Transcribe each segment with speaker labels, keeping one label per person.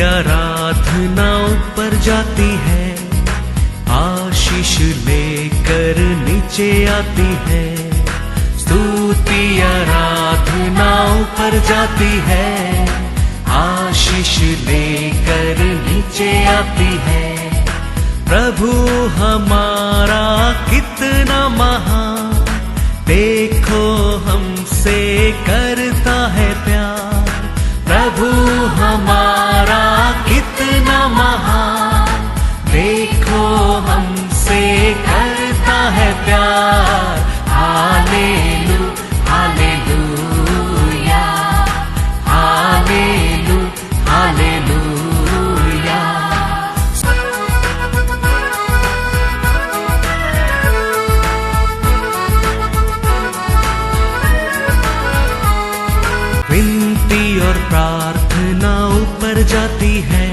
Speaker 1: आराधना ऊपर जाती है, आशीष लेकर नीचे आती है। स्तुति आराधना ऊपर जाती है, आशीष लेकर नीचे आती है। प्रभु हमारा कितना महान, देखो हमसे करता है प्यार। प्रभु हमारा कितना महान, देखो हमसे करता है प्यार। हालेलू हालेलूया, हालेलू हालेलूया। विनती और प्रार्थना ऊपर जाती है,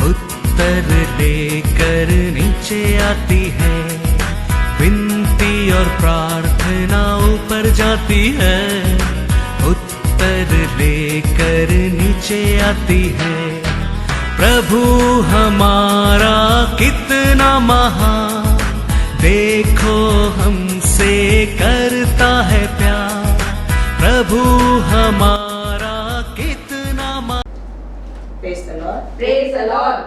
Speaker 1: उत्तर लेकर नीचे आती है। विनती और प्रार्थना ऊपर जाती है, उत्तर लेकर नीचे आती है। प्रभु हमारा कितना महान, देखो हमसे करता है प्यार। प्रभु हमारा कितना
Speaker 2: Praise the Lord.
Speaker 3: Praise the Lord.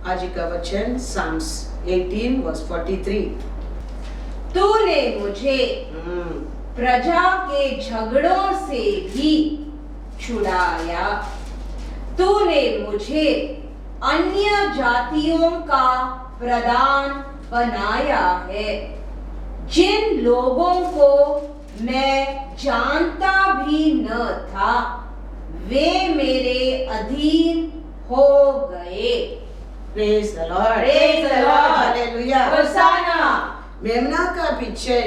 Speaker 2: आज का वचन Psalms 18 verse 43।
Speaker 3: तूने मुझे प्रजा के झगड़ों से भी छुड़ाया। तूने मुझे अन्य जातियों का प्रधान बनाया है, जिन लोगों को मैं जानता भी न था, वे मेरे अधीन हो गए।
Speaker 2: Praise the Lord.
Speaker 3: Praise the Lord.
Speaker 2: Hallelujah.
Speaker 3: होशाना।
Speaker 2: मेमना का पीछे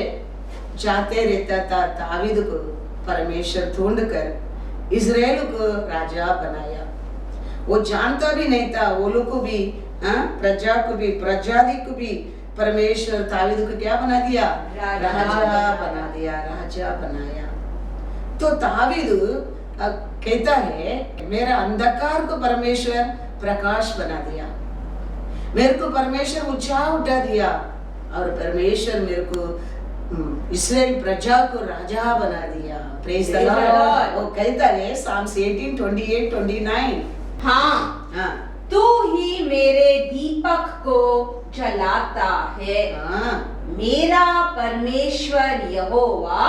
Speaker 2: जाते रहता था दावीद को परमेश्वर ढूंढकर इजराइल को राजा बनाया। वो जानता भी नहीं था, वो लोग को भी प्रजा को भी प्रजाति को भी परमेश्वर दावीद को क्या बना दिया? राजा बना दिया, राजा बनाया। तो दावीद कहता है मेरा अंधकार को परमेश्वर प्रकाश बना दिया, मेरे को परमेश्वर ऊंचा उठा दिया, और परमेश्वर मेरे को इस्राएल प्रजा को राजा बना दिया। Praise the Lord. वो कहता है Psalms 18:28-29।
Speaker 3: हाँ, तू ही मेरे दीपक को जलाता है। मेरा परमेश्वर यहोवा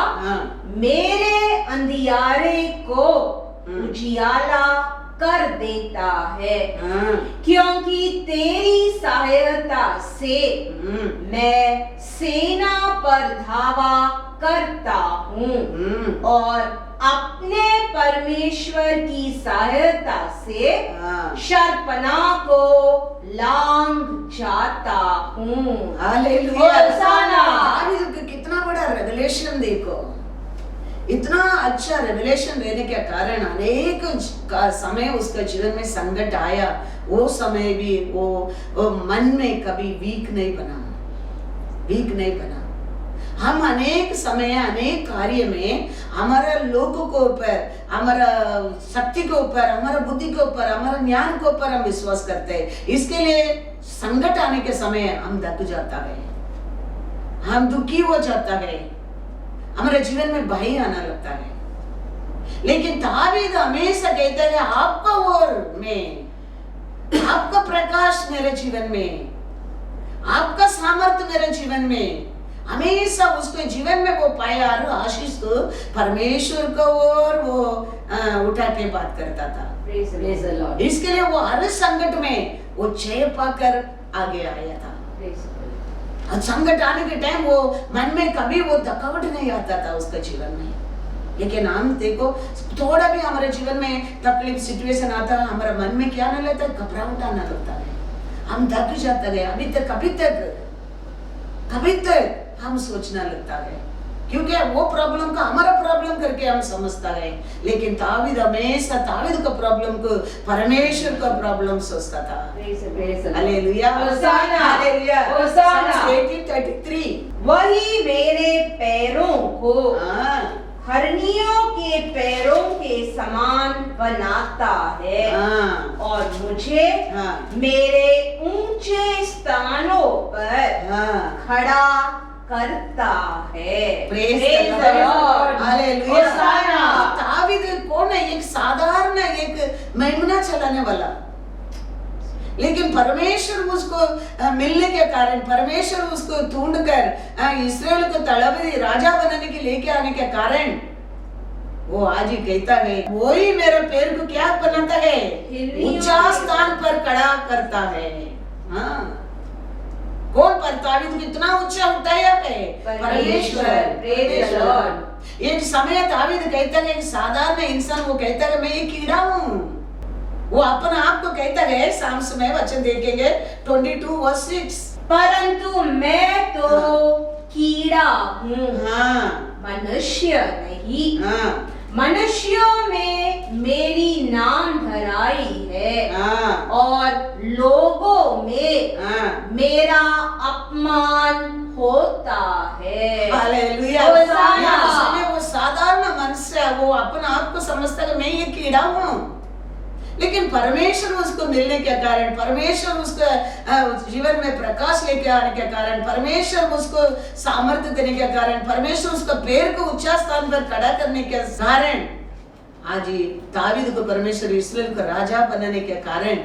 Speaker 3: मेरे अंधियारे को उजियाला कर देता है, क्योंकि तेरी सहायता से मैं सेना पर धावा करता हूँ और अपने परमेश्वर की सहायता से शर्पना को लांग जाता हूँ।
Speaker 2: हालेलुया। कितना बड़ा रेवलेशन देखो, इतना अच्छा रेवलेशन रहने के कारण अनेक समय उसका जीवन में संकट आया, वो समय भी वो मन में कभी वीक नहीं बना। हम अनेक समय अनेक कार्य में हमारा लोगों को ऊपर, हमारा शक्ति के ऊपर, हमारा बुद्धि के ऊपर, हमारा ज्ञान के ऊपर हम विश्वास करते हैं। इसके लिए संकट आने के समय हम दब जाता है, हम दुखी हो जाता है, हमारे जीवन में भय आना लगता है। लेकिन दावीद हमेशा कहता है आपका ओर में, आपका प्रकाश मेरे जीवन में, आपका सामर्थ्य मेरे जीवन में, हमेशा उसके जीवन में वो पाया और आशीष को परमेश्वर को और वो उठा के बात करता था। इसके लिए वो हर संकट में वो जय पाकर आगे आया था। संकट आने के टाइम वो मन में कभी वो थकावट नहीं आता था उसका जीवन में। लेकिन हम देखो थोड़ा भी हमारे जीवन में तकलीफ सिचुएशन आता है, हमारा मन में क्या आने लगता है? घबराहट आना लगता है, हम थक जाते हैं। कभी तक हम सोचना लगता है, क्योंकि वो प्रॉब्लम का हमारा प्रॉब्लम करके हम समझता है। लेकिन दावीद हमेशा दावीद का प्रॉब्लम को परमेश्वर का प्रॉब्लम सोचता था। Hallelujah, होशाना, hallelujah. 18:33
Speaker 3: वही मेरे पैरों को हरनियों के पैरों के समान बनाता है
Speaker 2: हाँ,
Speaker 3: और मुझे
Speaker 2: हाँ,
Speaker 3: मेरे ऊंचे स्थानों पर
Speaker 2: हाँ।
Speaker 3: खड़ा करता है।
Speaker 2: Praise the
Speaker 3: Praise the
Speaker 2: Lord.
Speaker 3: Lord.
Speaker 2: Hallelujah.
Speaker 3: होशाना।
Speaker 2: David कौन है? एक साधारण एक मेमना चलाने वाला, लेकिन परमेश्वर उसको मिलने के कारण, परमेश्वर उसको ढूंढकर इस्राएल को तड़पी राजा बनाने के लेके आने के कारण वो आज ही कहता है, वही मेरे पैर को क्या बनाता है? ऊंचा स्थान पर खड़ा करता है। हाँ, कौन? पर दावीद कितना ऊंचा उठाया है?
Speaker 3: परमेश्वर। Praise the Lord.
Speaker 2: एक समय दावीद कहता है, एक साधारण इंसान वो कहता है मैं एक कीड़ा हूँ। वो अपने आप को कहता है, साम्स में वचन देखेंगे 22:6।
Speaker 3: परंतु मैं तो कीड़ा हूँ,
Speaker 2: हाँ,
Speaker 3: मनुष्य नहीं।
Speaker 2: हाँ,
Speaker 3: मनुष्यों में मेरी नाम धराई है
Speaker 2: हाँ,
Speaker 3: और लोगों में
Speaker 2: हाँ।
Speaker 3: मेरा अपमान होता है।
Speaker 2: हालेलुया।
Speaker 3: होशाना।
Speaker 2: यहाँ समय वो साधारण मनुष्य है, वो अपने आप को समझता है मैं ये कीड़ा हूँ, लेकिन परमेश्वर उसको मिलने के कारण, परमेश्वर उसको जीवन में प्रकाश लेके आने के कारण, परमेश्वर उसको सामर्थ्य देने के कारण, परमेश्वर उसको पैर को ऊंचा स्थान पर खड़ा करने के कारण आज ही दावीद को परमेश्वर इस्राएल को राजा बनाने के कारण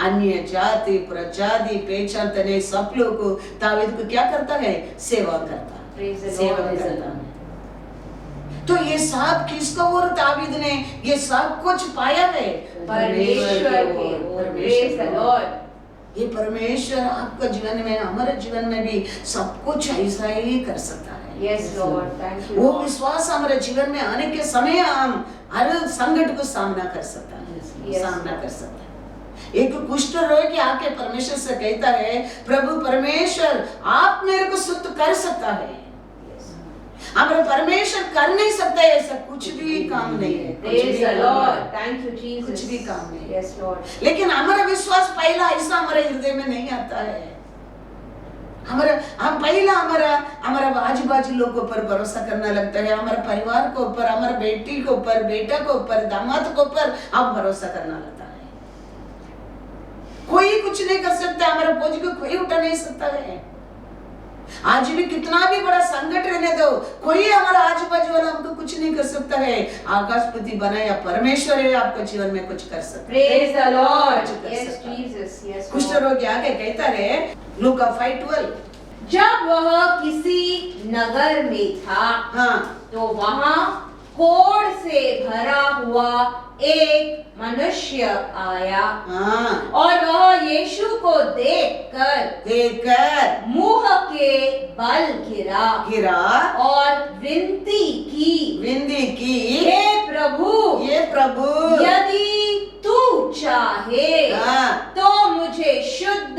Speaker 2: अन्य जाति प्रजाति पहचानते सब लोग को दावीद को क्या करता है? सेवा करता,
Speaker 3: Praise the
Speaker 2: सेवा
Speaker 3: Lord.
Speaker 2: करता। तो ये सब किसको और दावीद ने ये सब कुछ पाया है?
Speaker 3: परमेश्वर के ओर। Praise the Lord.
Speaker 2: ये परमेश्वर आपका जीवन में, हमारे जीवन में भी सब कुछ ऐसा ही कर सकता है।
Speaker 3: Yes, Lord. Thank you,
Speaker 2: वो
Speaker 3: Lord.
Speaker 2: विश्वास हमारे जीवन में आने के समय हम हर संकट को सामना कर सकता है,
Speaker 3: Yes.
Speaker 2: सामना कर सकता है। एक कुष्ठ रोगी आके परमेश्वर से कहता है, प्रभु परमेश्वर आप मेरे को शुद्ध कर सकता है। हमारे परमेश्वर कर नहीं सकता है, ऐसा कुछ भी काम नहीं है। कुछ
Speaker 3: Praise
Speaker 2: भी
Speaker 3: the
Speaker 2: काम
Speaker 3: Lord.
Speaker 2: नहीं।
Speaker 3: Thank you, Jesus.
Speaker 2: कुछ भी काम नहीं।
Speaker 3: Yes, Lord.
Speaker 2: लेकिन हमारा विश्वास पहला ऐसा हमारे हृदय में नहीं आता है। हम पहला हमारा आजू बाजू लोगों के ऊपर भरोसा करना लगता है, हमारे परिवार के ऊपर, हमारे बेटी के ऊपर, बेटा के ऊपर, दामाद के ऊपर हम भरोसा करना लगता है। कोई कुछ नहीं कर सकता, हमारे बोझ को कोई उठा नहीं सकता है। आज भी कितना भी बड़ा संकट रहने दो, कोई हमारा आजू बाजू वाला हमको कुछ नहीं कर सकता है। आकाशपति बनाया परमेश्वर है, आपके जीवन में कुछ कर सकता है।
Speaker 3: Praise the Lord.
Speaker 2: कुछ कर
Speaker 3: Yes,
Speaker 2: सकता है।
Speaker 3: Jesus. Yes,
Speaker 2: कुष्ठ
Speaker 3: Lord.
Speaker 2: रोगी आगे कहता है लूका 5:12।
Speaker 3: जब वह किसी नगर में था
Speaker 2: हाँ,
Speaker 3: तो वहां कोढ़ से भरा हुआ एक मनुष्य आया
Speaker 2: हाँ,
Speaker 3: और वह यीशु को देखकर मुंह के बल गिरा और विनती की हे प्रभु,
Speaker 2: ये प्रभु
Speaker 3: यदि तू चाहे
Speaker 2: हाँ,
Speaker 3: तो मुझे शुद्ध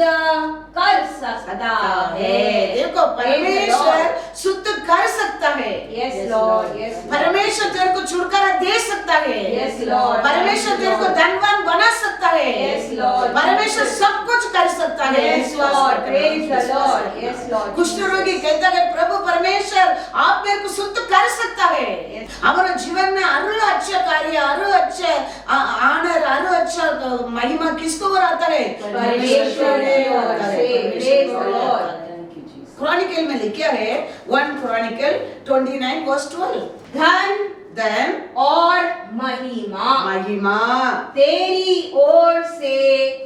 Speaker 3: कर सकता है।
Speaker 2: देखो परमेश्वर शुद्ध कर सकता है।
Speaker 3: Yes, Lord. Yes, Lord.
Speaker 2: परमेश्वर तेरे को छुटकारा दे सकता है।
Speaker 3: Yes, Lord.
Speaker 2: परमेश्वर तेरे को धनवान बना सकता है।
Speaker 3: Yes, Lord.
Speaker 2: परमेश्वर सब कुछ कर सकता है।
Speaker 3: Yes,
Speaker 2: विश्वास
Speaker 3: Lord.
Speaker 2: रखना,
Speaker 3: Praise the
Speaker 2: विश्वास
Speaker 3: Lord.
Speaker 2: रखना।
Speaker 3: Yes, Lord.
Speaker 2: कुष्ठ रोगी कहता है प्रभु परमेश्वर आप मेरे को शुद्ध कर सकता है।
Speaker 3: Yes.
Speaker 2: हमारे जीवन में हर अच्छा कार्य, हर अच्छा आनर, हर अच्छा महिमा किसको और आता है?
Speaker 3: परमेश्वर को आता है। Praise the Lord.
Speaker 2: क्रॉनिकल में लिखा है 1 क्रॉनिकल 29:12। धन
Speaker 3: और महिमा तेरी ओर से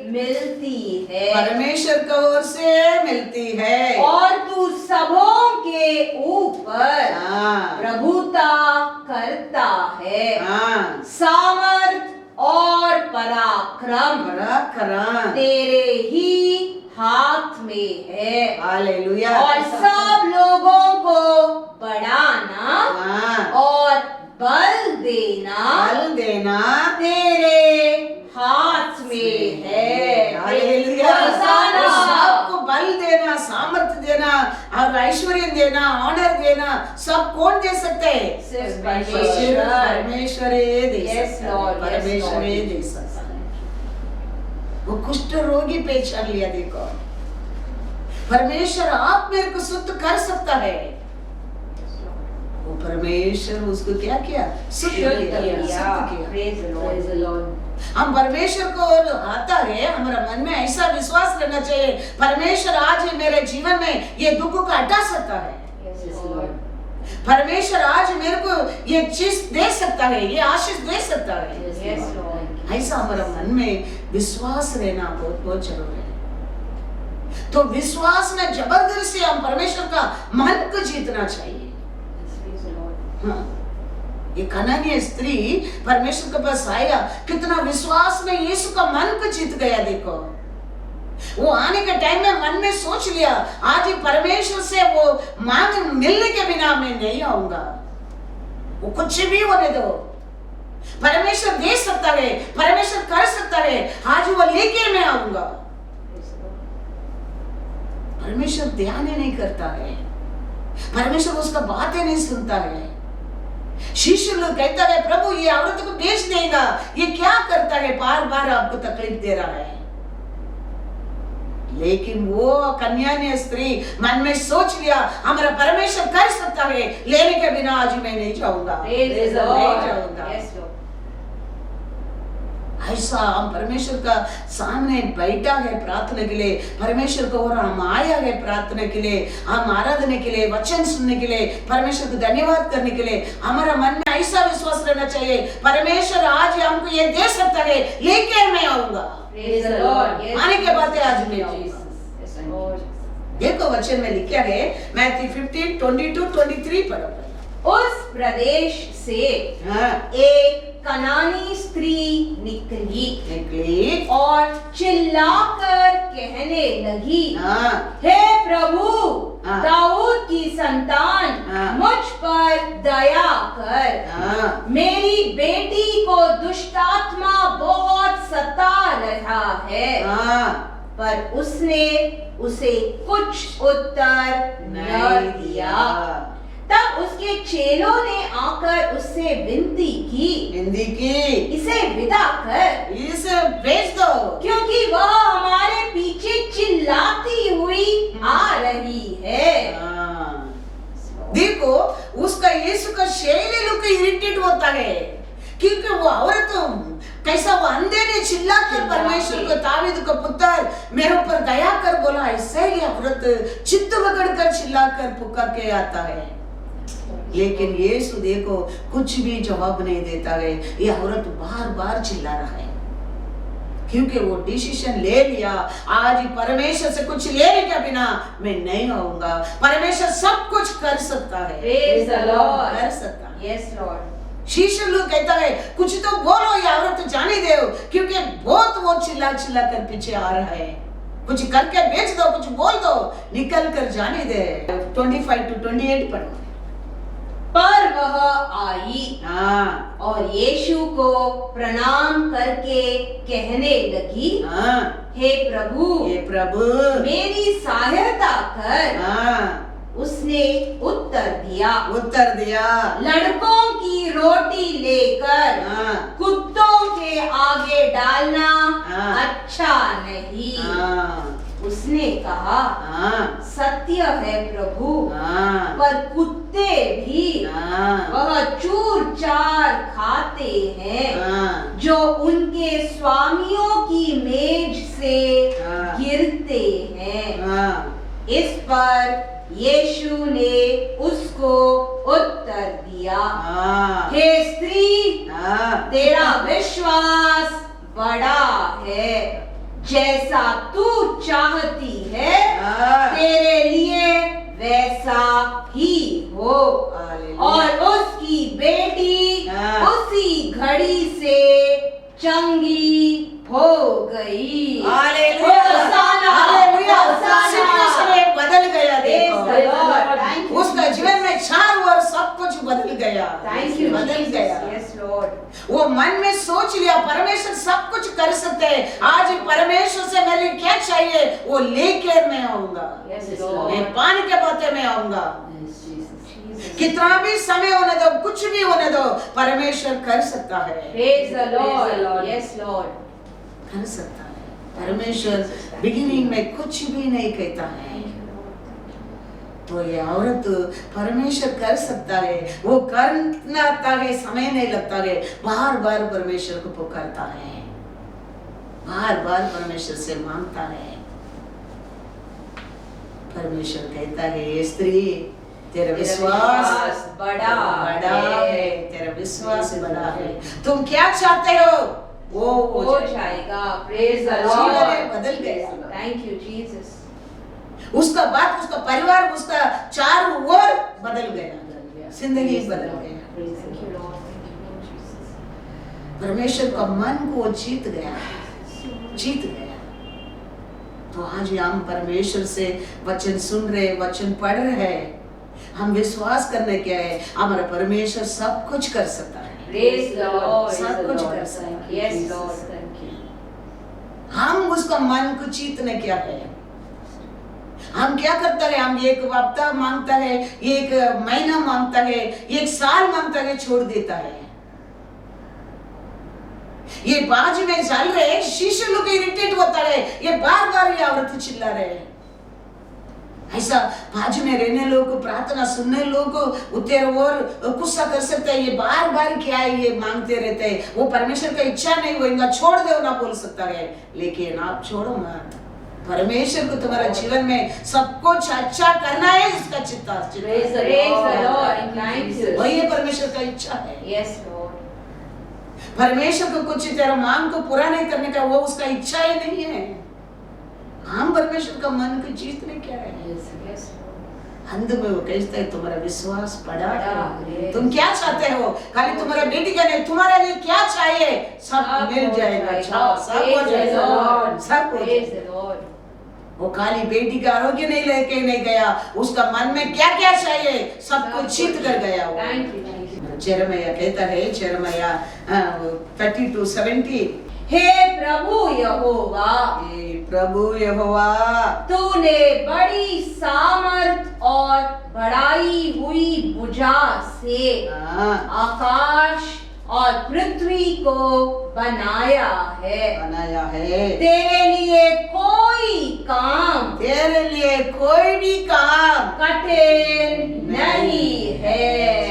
Speaker 3: मिलती है
Speaker 2: परमेश्वर की ओर से मिलती है
Speaker 3: और तू सबों के ऊपर
Speaker 2: हाँ,
Speaker 3: प्रभुता करता है।
Speaker 2: हाँ,
Speaker 3: सामर्थ और पराक्रम
Speaker 2: बड़ा करा
Speaker 3: तेरे ही हाथ में है
Speaker 2: हालेलुया
Speaker 3: और सब लोगों को बढ़ाना
Speaker 2: हाँ,
Speaker 3: और बल देना तेरे हाथ में है।
Speaker 2: हालेलुया
Speaker 3: होशाना।
Speaker 2: सबको बल देना, सामर्थ्य देना और ऐश्वर्य देना, ऑनर देना सब कौन दे सकते हैं?
Speaker 3: सिर्फ
Speaker 2: परमेश्वर ही दे
Speaker 3: Yes,
Speaker 2: सकता है।
Speaker 3: Lord. Yes,
Speaker 2: परमेश्वर ही
Speaker 3: Lord.
Speaker 2: दे सकता है। वो कुष्ठ रोगी पहचान लिया, देखो परमेश्वर आप मेरे को शुद्ध कर सकता है। वो परमेश्वर उसको क्या किया? शुद्ध किया।
Speaker 3: Praise the Lord.
Speaker 2: हम परमेश्वर को आता है, हमारा मन में ऐसा विश्वास रहना चाहिए, परमेश्वर आज मेरे जीवन में ये दुख को हटा सकता है।
Speaker 3: Yes, Lord.
Speaker 2: परमेश्वर आज मेरे को ये चीज दे सकता है, ये आशीष दे सकता है।
Speaker 3: Yes, Lord.
Speaker 2: ऐसा हमारा मन में विश्वास रहना बहुत बहुत जरूरी है। तो विश्वास में जबरदस्ती हम परमेश्वर का मन को जीतना चाहिए।
Speaker 3: Praise the Lord.
Speaker 2: हाँ। ये कनानीय स्त्री परमेश्वर के पास आया, कितना विश्वास में यीशु का मन को जीत गया। देखो वो आने के टाइम में मन में सोच लिया, आज ही परमेश्वर से वो मांग मिलने के बिना मैं नहीं आऊंगा, वो कुछ भी होने दो, परमेश्वर दे सकता है, परमेश्वर कर सकता है, आज वो लेके मैं आऊंगा। परमेश्वर ध्यान ही नहीं करता है, परमेश्वर उसका बातें नहीं सुनता है। शिष्य लोग कहता है, प्रभु ये औरत को बेच देगा, ये क्या करता है, बार बार आपको तकलीफ दे रहा है। लेकिन वो कन्या स्त्री मन में सोच लिया, हमारा परमेश्वर कर सकता है, लेने के बिना आज मैं नहीं जाऊंगा, नहीं जाऊंगा। ऐसा हम परमेश्वर का सामने बैठा है प्रार्थना के लिए, परमेश्वर को और हम आया है प्रार्थना के लिए, हम आराधना के लिए, वचन सुनने के लिए, परमेश्वर को धन्यवाद करने के लिए। हमारा मन में ऐसा विश्वास रहना चाहिए, परमेश्वर आज हमको ये दे सकता है, लेकर मैं आऊंगा। आने के बाद आज मैं आऊंगा। देखो वचन में लिखा है, मैथ्यू 15:22-23 पढ़ो।
Speaker 3: उस प्रदेश से एक कनानी स्त्री निकली और चिल्लाकर कहने लगी, हे प्रभु, दाऊद की संतान, मुझ पर दया कर, मेरी बेटी को दुष्टात्मा बहुत सता रहा है। पर उसने उसे कुछ उत्तर न दिया। तब उसके चेलों ने आकर उससे विनती की, इसे विदा कर,
Speaker 2: इसे भेज दो,
Speaker 3: क्योंकि वह हमारे पीछे चिल्लाती हुई आ रही है।
Speaker 2: देखो उसका यीशु का शैली लोग इरिटेट होता है, क्योंकि वो औरत कैसा वो अंधे ने चिल्ला कर परमेश्वर को, दाऊद का पुत्र मेरे ऊपर दया कर बोला, ऐसे ही औरत चित्त बगड़ कर चिल्ला कर पुकार के आता है। लेकिन यीशु देखो कुछ भी जवाब नहीं देता है, ये औरत बार बार चिल्ला रहा है, क्योंकि वो डिसीजन ले लिया, आज परमेश्वर से कुछ लेने के बिना मैं नहीं आऊंगा। परमेश्वर सब कुछ कर सकता है,
Speaker 3: Praise the Lord.
Speaker 2: कर सकता है।
Speaker 3: Yes, Lord.
Speaker 2: शिष्य लोग कहता है, कुछ तो बोलो, ये औरत जाने दो, क्योंकि बहुत वो चिल्ला चिल्ला कर पीछे आ रहा है, कुछ करके बेच दो, कुछ बोल दो, निकल कर जाने दे। 25-28 पढ़ो।
Speaker 3: पर वह आई और यीशु को प्रणाम करके कहने लगी, हे प्रभु, मेरी सहायता कर। उसने उत्तर दिया, लड़कों की रोटी लेकर कुत्तों के आगे डालना अच्छा नहीं। उसने कहा, सत्य है प्रभु, पर कुत्ते भी वह चूर चार खाते हैं जो उनके स्वामियों की मेज से गिरते हैं। इस पर यीशु ने उसको उत्तर दिया, हे स्त्री, तेरा विश्वास बड़ा है, जैसा तू चाहती है तेरे लिए वैसा ही हो। और उसकी बेटी उसी घड़ी से चंगी हो गई।
Speaker 2: बदल गया, देखो उसका जीवन में 4 वर्ष सब कुछ बदल गया, बदल गया। वो मन में सोच लिया, परमेश्वर सब कुछ कर सकते हैं, आज परमेश्वर से मेरे क्या चाहिए वो लेकर मैं आऊंगा, मैं पानी के बातें में आऊंगा। कितना भी समय होने दो, कुछ भी होने दो, परमेश्वर कर सकता है।
Speaker 3: Praise the Lord. Yes, Lord.
Speaker 2: कर सकता है। परमेश्वर बिगिनिंग में कुछ भी नहीं कहता है, तो ये औरत परमेश्वर कर सकता है, वो करता है, समय नहीं लगता है, बार बार परमेश्वर को पुकारता है, बार बार परमेश्वर से मांगता है। परमेश्वर कहता है, ये स्त्री तेरा विश्वास
Speaker 3: बड़ा
Speaker 2: है, तेरा विश्वास बड़ा है, तुम क्या चाहते हो वो
Speaker 3: हो जाएगा। प्रेज द
Speaker 2: जीवन
Speaker 3: लॉर्ड।
Speaker 2: बदल गया।
Speaker 3: Thank you Jesus.
Speaker 2: उसका बात, उसका परिवार, उसका चारों ओर बदल गया, जिंदगी बदल गया।
Speaker 3: Thank you Lord. Thank you Jesus.
Speaker 2: परमेश्वर का मन को वो जीत गया। तो आज हम परमेश्वर से वचन सुन रहे, वचन पढ़ रहे हैं, हम विश्वास करने क्या है, हमारा परमेश्वर सब कुछ कर सकता है।
Speaker 3: Praise the Lord.
Speaker 2: सब कुछ कर सकता है।
Speaker 3: Yes Lord, thank you.
Speaker 2: हम उसका मन को जीतने क्या है, हम क्या करता है, हम एक हफ्ता मांगता है, एक महीना मांगता है, एक साल मांगता है, छोड़ देता है। ये बाजू में चल रहे शिष्य लोग इरिटेट होता है, ये बार बार ये औरत चिल्ला रहे हैं। ऐसा बाजू में रहने लोग को, प्रार्थना सुनने लोग को उत्तर और गुस्सा कर सकते हैं, ये बार बार क्या है ये मांगते रहते हैं, वो परमेश्वर का इच्छा नहीं होगा, छोड़ दो ना बोल सकता है। लेकिन आप छोड़ो मत, परमेश्वर को तुम्हारा जीवन में सब कुछ अच्छा करना है, उसका चित्ता वही परमेश्वर का इच्छा है।
Speaker 3: Yes Lord.
Speaker 2: परमेश्वर को कुछ तेरा मांग को पूरा नहीं करने का वो उसका इच्छा ही नहीं है। हम परमेश्वर का मन को जीतने क्या है। अंत में वो कहता है, तुम्हारा विश्वास बड़ा है, तुम क्या चाहते हो, खाली तुम्हारा बेटी का नहीं, तुम्हारे लिए क्या चाहिए सब मिल जाएगा, सब हो जाएगा, सब हो जाएगा। वो खाली बेटी का आरोग्य नहीं लेके नहीं गया, उसका मन में क्या क्या चाहिए सब कुछ जीत कर गया। यिर्मयाह कहता है, यिर्मयाह 32:17,
Speaker 3: हे प्रभु यहोवा,
Speaker 2: हे प्रभु यहोवा,
Speaker 3: तूने बड़ी सामर्थ और बढ़ाई हुई भुजा से आकाश और पृथ्वी को बनाया है। तेरे लिए कोई भी काम कठिन नहीं है।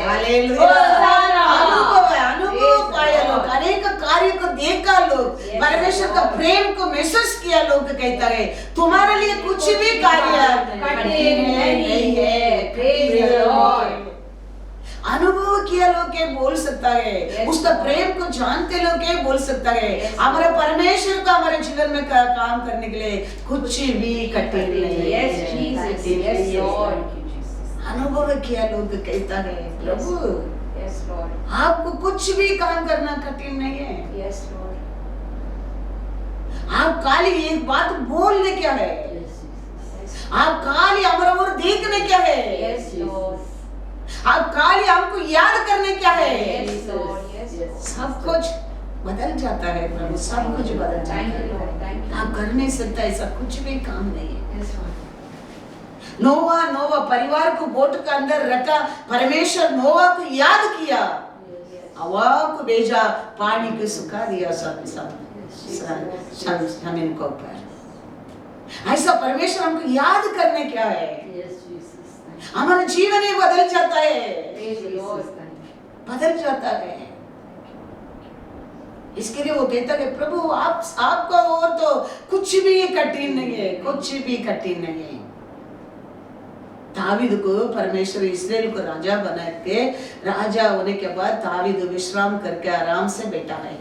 Speaker 2: अनुभव पाया लोग, अनेक कार्य को देखा लोग, परमेश्वर का प्रेम को महसूस किया लोग, कहता है तुम्हारे लिए कुछ भी कार्य
Speaker 3: कठिन नहीं है। Praise the Lord.
Speaker 2: अनुभव किया लोग के बोल सकता है, उसका प्रेम को जानते लोग के बोल सकता है। हमारे परमेश्वर का हमारे जीवन में काम करने के लिए कुछ भी कठिन नहीं है। अनुभव किया लोग कहता है, प्रभु आपको कुछ भी काम करना कठिन नहीं है। आप खाली एक बात बोलने क्या है, आप खाली हमारा ओर देखने क्या है, आप खाली हमको याद करने क्या है, सब कुछ बदल जाता है प्रभु, सब कुछ बदल जाता है। आप कर नहीं सकता ऐसा कुछ भी काम नहीं है। नोवा परिवार को बोट के अंदर रखा, परमेश्वर नोवा को याद किया, हवा को भेजा, पानी को सुखा दिया जमीन को ऊपर। ऐसा परमेश्वर हमको याद करने क्या है, हमारा जीवन ही बदल जाता है, बदल जाता है। इसके लिए वो कहता है, प्रभु आपका और तो कुछ भी कठिन नहीं है, कुछ भी कठिन नहीं है। दावीद को परमेश्वर इस्राएल को राजा बना के, राजा होने के बाद दावीद विश्राम करके आराम से बैठा है।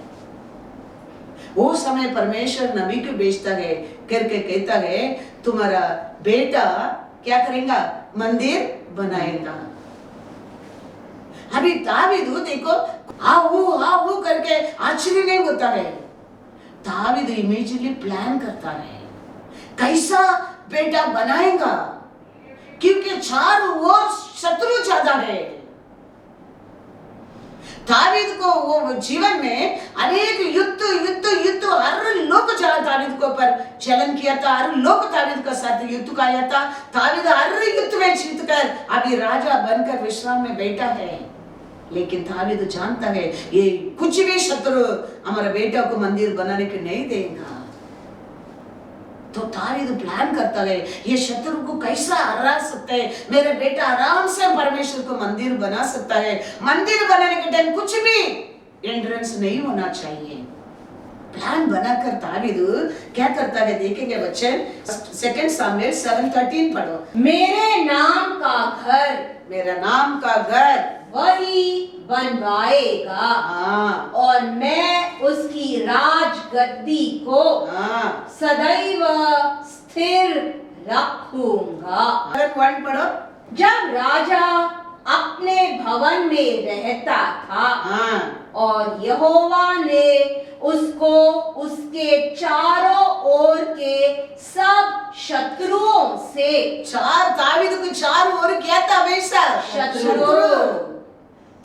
Speaker 2: वो समय परमेश्वर नबी को भेजता है, करके कहता है तुम्हारा बेटा क्या करेगा, मंदिर बनाएगा। अभी दावीद देखो आओ करके आश्चर्य नहीं होता है, दावीद इमीडिएटली प्लान करता है कैसा बेटा बनाएगा, क्योंकि चारों ओर शत्रु ज्यादा है। दावीद को वो जीवन में अनेक युद्ध हर लोग दावीद को पर चलन किया था, हर लोग दावीद का साथ युद्ध किया था। दावीद हर युद्ध में जीत कर अभी राजा बनकर विश्राम में बैठा है। लेकिन दावीद जानता है ये कुछ भी शत्रु हमारा बेटा को मंदिर बनाने के नहीं देगा। तो दावीद प्लान करता है, ये शत्रु को कैसा हरा सकता है, मेरा बेटा आराम से परमेश्वर को मंदिर बना सकता है। मंदिर बनाने के टाइम कुछ भी एंट्रेंस नहीं होना चाहिए। प्लान बनाकर दावीद क्या करता है देखेंगे बच्चे, 2 सामुएल 7:13 पढ़ो।
Speaker 3: मेरे नाम का घर,
Speaker 2: मेरा नाम का घर
Speaker 3: वही बनवाएगा,
Speaker 2: हाँ
Speaker 3: और मैं उसकी राजगद्दी को
Speaker 2: हाँ
Speaker 3: सदैव स्थिर रखूंगा।
Speaker 2: 1 पढ़ो।
Speaker 3: जब राजा अपने भवन में रहता था
Speaker 2: हाँ
Speaker 3: और यहोवा ने उसको उसके चारों ओर के सब शत्रुओं से,
Speaker 2: दावीद को चारों ओर क्या था हमेशा
Speaker 3: शत्रु।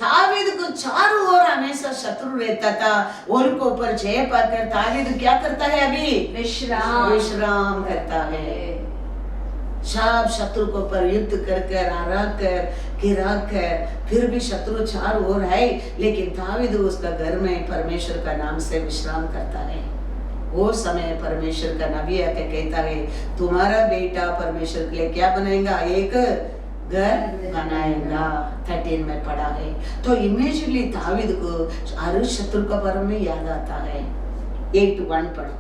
Speaker 2: दावीद को चारों ओर हमेशा शत्रु रहता था। उनके ऊपर जय पाकर दावीद क्या करता है, अभी विश्राम करता है। सब शत्रु को पर युद्ध कर कर हरा कर गिरा कर, फिर भी शत्रु चारों ओर है, लेकिन दावीद उसका घर में परमेश्वर का नाम से विश्राम करता है। वो समय परमेश्वर का नबी आके कहता है, तुम्हारा बेटा परमेश्वर के लिए क्या बनाएगा, एक घर बनाएगा। 13 में पढ़ा है। तो इमीडिएटली दावीद को हर शत्रु का परम में याद आता है। 8:1 पढ़ो।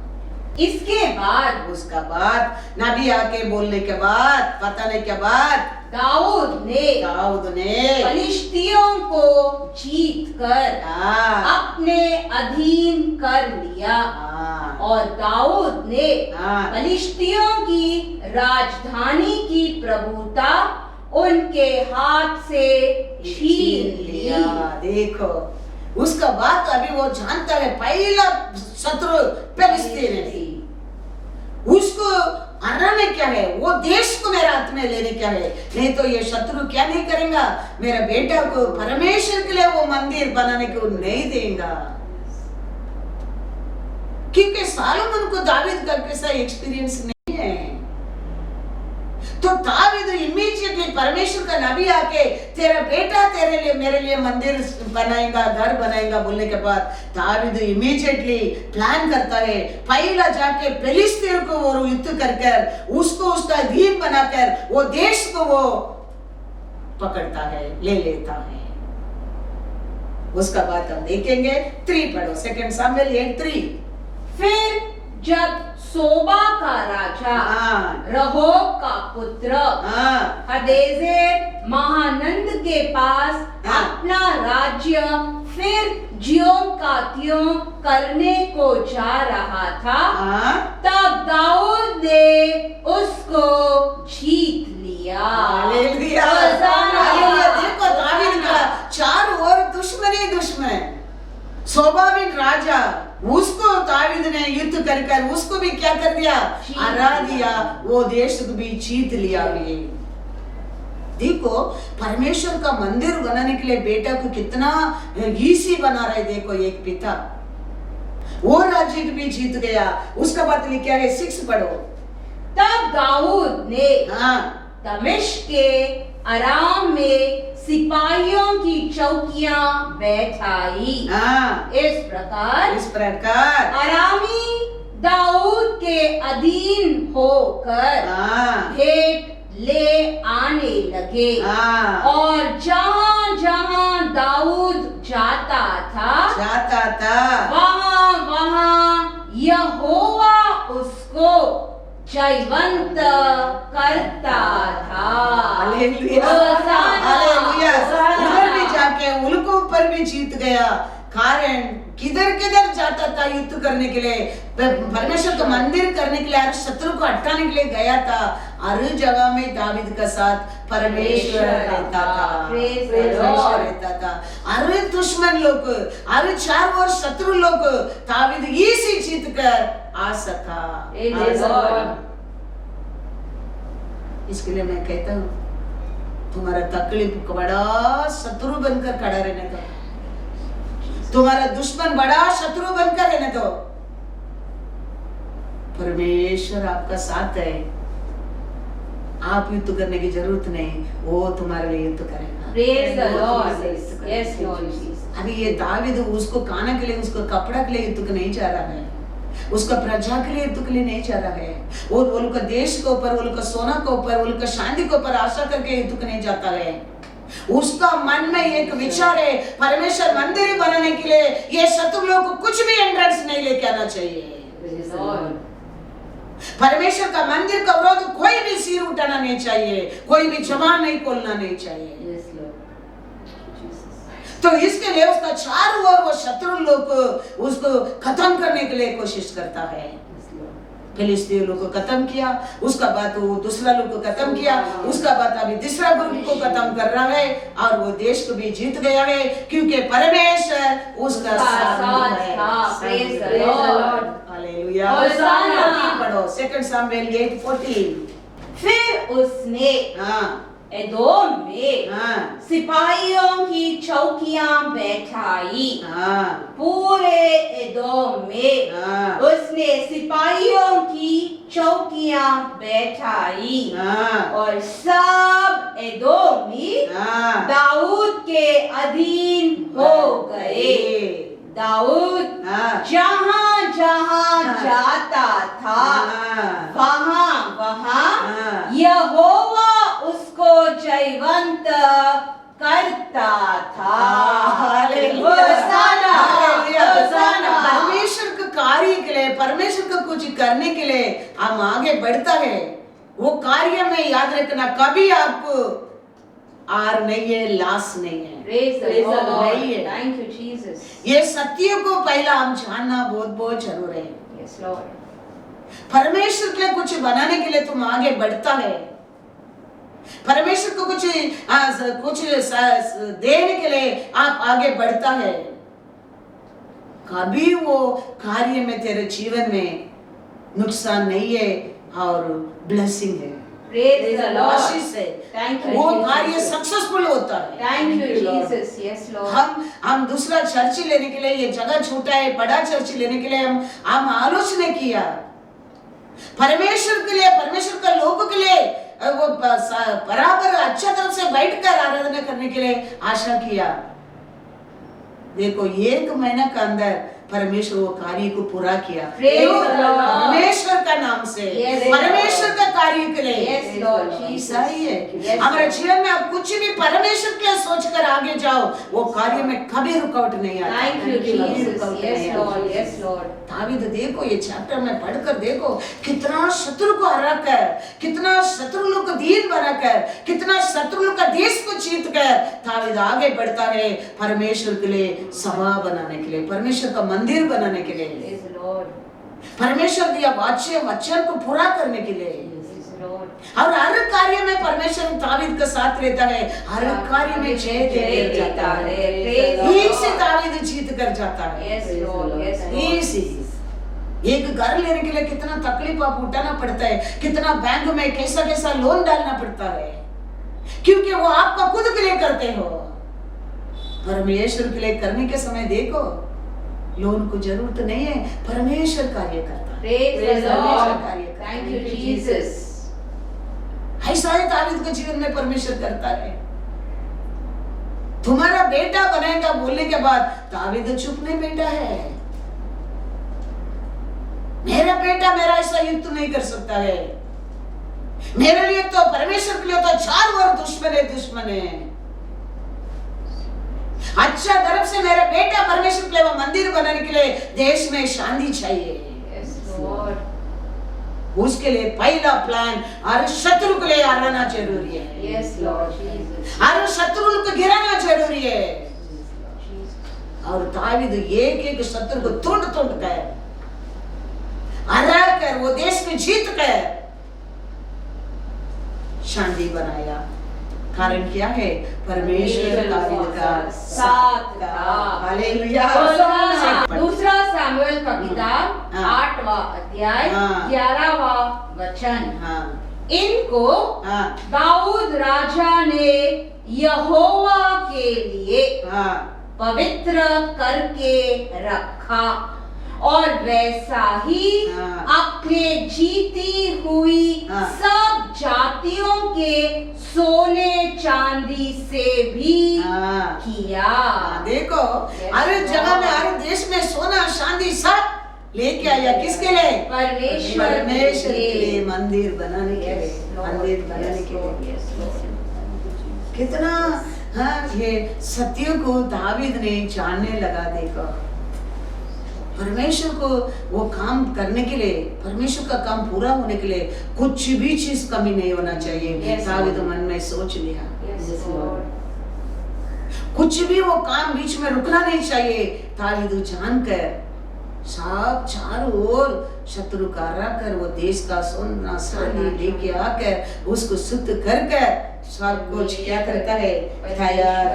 Speaker 3: इसके बाद,
Speaker 2: उसका बाद नबी आके बोलने के बाद, बताने के बाद
Speaker 3: दाऊद ने फलिश्तियों को जीत कर अपने अधीन कर लिया, और दाऊद ने फलिश्तियों की राजधानी की प्रभुता उनके हाथ से छीन लिया।
Speaker 2: देखो उसका बात अभी वो जानता है, पहला शत्रु फिलिस्तीन है। उसको हराने क्या है, वो देश को मेरे हाथ में लेने क्या है, नहीं तो ये शत्रु क्या नहीं करेगा, मेरा बेटा को परमेश्वर के लिए वो मंदिर बनाने को नहीं देगा। क्योंकि सोलोमन को दावीद का कैसा एक्सपीरियंस नहीं है। तो दावीद इमीडिएटली परमेश्वर का नबी आके तेरा बेटा तेरे लिए मेरे लिए मंदिर बनाएगा, घर बनाएगा बोलने के बाद दावीद इमीडिएटली प्लान करता है, पहला जाके फिलिस्तीन को वो युद्ध कर कर उसको उसका अधीन बनाकर वो देश को वो पकड़ता है, ले लेता है। उसका बाद हम देखेंगे 3 पढ़ो। 2 सामुएल 8:3।
Speaker 3: फिर जब सोबा का राजा रहोब का पुत्र हदेजेर महानंद के पास अपना राज्य फिर ज्यों का त्यों करने को जा रहा था, तब दाऊद ने उसको जीत लिया।
Speaker 2: हालेलुया। देखो दावीद का चारों ओर दुश्मन ही दुश्मन। स्वाभाविक राजा, उसको दावीद ने युद्ध कर कर उसको भी क्या कर दिया, हरा दिया, वो देश को भी जीत लिया। भी देखो परमेश्वर का मंदिर बनाने के लिए बेटा को कितना इजी बना रहे। देखो एक पिता वो राज्य को भी जीत गया। उसका बात लिखा है 6 पढ़ो।
Speaker 3: तब दाऊद ने दमिश्क के अराम में सिपाहियों की चौकियां बैठाई। इस प्रकार अरामी दाऊद के अधीन होकर भेंट ले आने लगे, और जहां जहां दाऊद जाता था वहां यहोवा उसको जयवंत करता था।
Speaker 2: हालेलुया। उधर भी जाके उनके ऊपर भी जीत गया। कारण किधर किधर जाता था युद्ध करने के लिए, परमेश्वर का मंदिर करने के लिए, हर शत्रु को हटाने के लिए गया था। हर जगह में दावीद का साथ परमेश्वर रहता था। हर दुश्मन लोग, हर चारों ओर शत्रु लोग दावीद इसी जीत कर आ सका। इसके लिए मैं कहता हूँ तुम्हारा तकलीफ को बड़ा शत्रु बनकर खड़ा रहने दो, तुम्हारा दुश्मन बड़ा शत्रु बनकर रहने दो। परमेश्वर आपका साथ है, आप युद्ध करने की जरूरत नहीं, वो तुम्हारे लिए युद्ध करेगा।
Speaker 3: Praise the Lord. Yes, Lord.
Speaker 2: अभी ये दावीद उसको खाने के लिए, उसको कपड़ा के लिए युद्ध नहीं जा रहा है। उसका प्रजा के लिए दुख लिए नहीं जा रहा है। वो लोग का देश के ऊपर, वो लोग का सोना के ऊपर, वो लोग का शांति के ऊपर आशा करके ये दुख नहीं जाता है। उसका मन में एक विचार है, परमेश्वर मंदिर बनाने के लिए ये शत्रु लोग को कुछ भी एंट्रेंस नहीं लेके आना चाहिए। परमेश्वर का मंदिर का विरोध कोई भी सिर उठाना नहीं चाहिए, कोई भी जबान नहीं खोलना नहीं चाहिए। तो इसके लिए उसका चारों ओर वो शत्रु लोग उसको खत्म करने के लिए कोशिश करता है। फिलिस्तीन लोग को खत्म किया, उसका बाद वो दूसरा लोग को खत्म किया, उसका बाद अभी तीसरा ग्रुप को खत्म कर रहा है और वो देश को भी जीत गया है, क्योंकि परमेश्वर उसका साथ है।
Speaker 3: Praise the Lord,
Speaker 2: hallelujah. पढ़ो 2 सामुएल 8:14।
Speaker 3: फिर उसने एदोम में सिपाहियों की चौकियां बैठाई। पूरे एदोम में उसने सिपाहियों की चौकियां बैठाई और सब एदोमी दाऊद के अधीन हो गए। दाऊद जहां जहां जाता था वहां यहोवा उसको जयवंत करता था।
Speaker 2: परमेश्वर के कार्य के लिए, परमेश्वर का कुछ करने के लिए हम आगे बढ़ता है। वो कार्य में याद रखना, कभी आपको आर नहीं है, लाश नहीं है। नहीं है।
Speaker 3: Thank you, Jesus.
Speaker 2: ये सत्य को पहला हम जानना बहुत बहुत जरूर है।
Speaker 3: Yes, Lord.
Speaker 2: परमेश्वर के लिए कुछ बनाने के लिए तुम आगे बढ़ता है, परमेश्वर को कुछ देने के लिए आप आगे बढ़ता है। कभी वो कार्य में तेरे जीवन में नुकसान नहीं है और ब्लेसिंग है।
Speaker 3: Praise the Lord.
Speaker 2: आशीष है।
Speaker 3: Thank you,
Speaker 2: वो
Speaker 3: Jesus.
Speaker 2: कार्य सक्सेसफुल होता है।
Speaker 3: Thank you, Jesus. Yes, Lord.
Speaker 2: हम दूसरा चर्च लेने के लिए, ये जगह छोटा है, बड़ा चर्च लेने के लिए हम आलोचना किया। परमेश्वर के लिए, परमेश्वर का लोगों के लिए वो बराबर अच्छा तरह से बैठकर आराधना करने के लिए आशा किया। देखो 1 महीना के अंदर परमेश्वर वो कार्य को पूरा किया। परमेश्वर का नाम से, परमेश्वर का कार्य के लिए। ऐसा ही है हमारे जीवन में। आप कुछ भी परमेश्वर के लिए सोचकर आगे जाओ, वो कार्य में कभी रुकावट नहीं आता। दावीद देखो, ये चैप्टर में पढ़कर देखो कितना शत्रु को हरा कर, कितना शत्रु लोग को दीन बनाकर, कितना शत्रु लोग का देश को जीत कर दावीद आगे बढ़ता है परमेश्वर के लिए सभा बनाने के लिए, परमेश्वर का मंदिर बनाने के लिए, परमेश्वर दिया वचन को पूरा करने के लिए। और हर कार्य में परमेश्वर दावीद का साथ रहता है, हर कार्य में जय देता है। इसी दावीद जीत कर जाता है। इसी एक घर लेने के लिए कितना तकलीफ आप उठाना पड़ता है, कितना बैंक में कैसा कैसा लोन डालना पड़ता है, क्योंकि वो आपका खुद के लिए करते हो। परमेश्वर के लिए करने के समय देखो लोन को जरूरत नहीं है, परमेश्वर कार्य करता है।
Speaker 3: Thank you, Jesus.
Speaker 2: ऐसा है दावीद के जीवन में परमेश्वर करता है। तुम्हारा बेटा बनेगा बोलने के बाद दावीद चुप नहीं बैठा है। मेरा बेटा मेरा ऐसा युद्ध नहीं कर सकता है, मेरे लिए तो, परमेश्वर के लिए तो चारों ओर दुश्मन है। अच्छा तरफ से मेरा बेटा परमेश्वर के लिए वो मंदिर बनाने के लिए देश में शांति चाहिए। उसके लिए पहला प्लान हर शत्रु के लिए हराना जरूरी है। हर शत्रु को गिराना जरूरी है। और दावीद एक एक शत्रु को तोड़ कर हरा कर वो देश में जीत कर शांति बनाया। कारण क्या है? परमेश्वर दावीद का साथ था। हालेलुया।
Speaker 3: दूसरा सामुएल का किताब 8वां अध्याय 11वां वचन। इनको दाऊद राजा ने यहोवा के लिए पवित्र करके रखा और वैसा ही अपने जीती हुई सब जातियों के सोने चांदी से भी किया।
Speaker 2: देखो हर जगह में, हर देश में सोना चांदी सब लेके आया, किसके लिए?
Speaker 3: परमेश्वर
Speaker 2: परमेश्वर के लिए, मंदिर बनाने के
Speaker 3: Yes,
Speaker 2: लिए,
Speaker 3: Lord.
Speaker 2: मंदिर बनाने
Speaker 3: Yes,
Speaker 2: के
Speaker 3: Lord.
Speaker 2: लिए।
Speaker 3: Yes, Lord.
Speaker 2: कितना ये सत्य को दावीद ने जानने लगा। देखो परमेश्वर को वो काम करने के लिए, परमेश्वर का काम पूरा होने के लिए कुछ भी चीज कमी नहीं होना चाहिए।
Speaker 3: Yes,
Speaker 2: David
Speaker 3: Lord.
Speaker 2: मन में सोच लिया,
Speaker 3: Yes, Lord.
Speaker 2: कुछ भी वो काम बीच में रुकना नहीं चाहिए। दावीद जानकर सब चारों ओर शत्रु का रखकर वो देश का सोना चांदी लेके आकर उसको शुद्ध कर कर सब कुछ क्या करता है? तैयार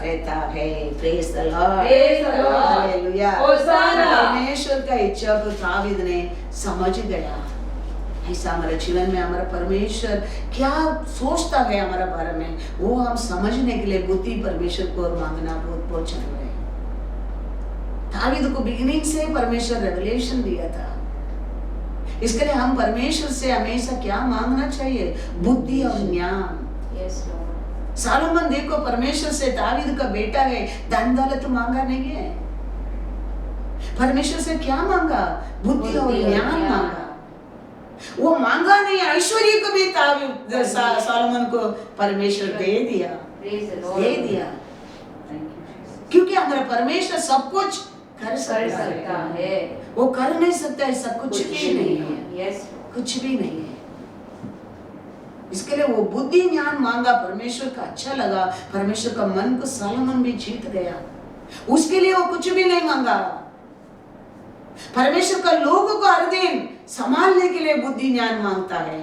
Speaker 2: रहता है। Praise the Lord,
Speaker 3: Praise the Lord.
Speaker 2: Hallelujah.
Speaker 3: Hosanna.
Speaker 2: परमेश्वर का इच्छा को दावीद ने समझ गया। ऐसा हमारे जीवन में हमारा परमेश्वर क्या सोचता है हमारा बारे में, वो हम समझने के लिए बुद्धि परमेश्वर को मांगना बहुत जरूरी है। दावीद को बिगिनिंग से परमेश्वर रेवलेशन दिया था। इसके लिए हम परमेश्वर से हमेशा क्या मांगना चाहिए? बुद्धि और ज्ञान।
Speaker 3: Yes, Lord.
Speaker 2: सालोमन देखो परमेश्वर से, दावीद का बेटा है, धन दौलत मांगा नहीं है। परमेश्वर से क्या मांगा? बुद्धि और ज्ञान मांगा। वो मांगा नहीं, ऐश्वर्य को भी सालोमन को परमेश्वर दे दिया,
Speaker 3: Praise the Lord.
Speaker 2: दे दिया।
Speaker 3: Thank you, Jesus.
Speaker 2: क्योंकि हमारा परमेश्वर सब कुछ कर
Speaker 3: कर
Speaker 2: सकता
Speaker 3: सकता
Speaker 2: है।
Speaker 3: है।
Speaker 2: वो कर नहीं सकता ऐसा कुछ भी नहीं है,
Speaker 3: Yes, Lord.
Speaker 2: कुछ भी नहीं है। इसके लिए वो बुद्धि ज्ञान मांगा, परमेश्वर का अच्छा लगा, परमेश्वर का मन को सालोमन भी जीत गया। उसके लिए वो कुछ भी नहीं मांगा। परमेश्वर का लोगों को हर दिन संभालने के लिए बुद्धि ज्ञान मांगता है,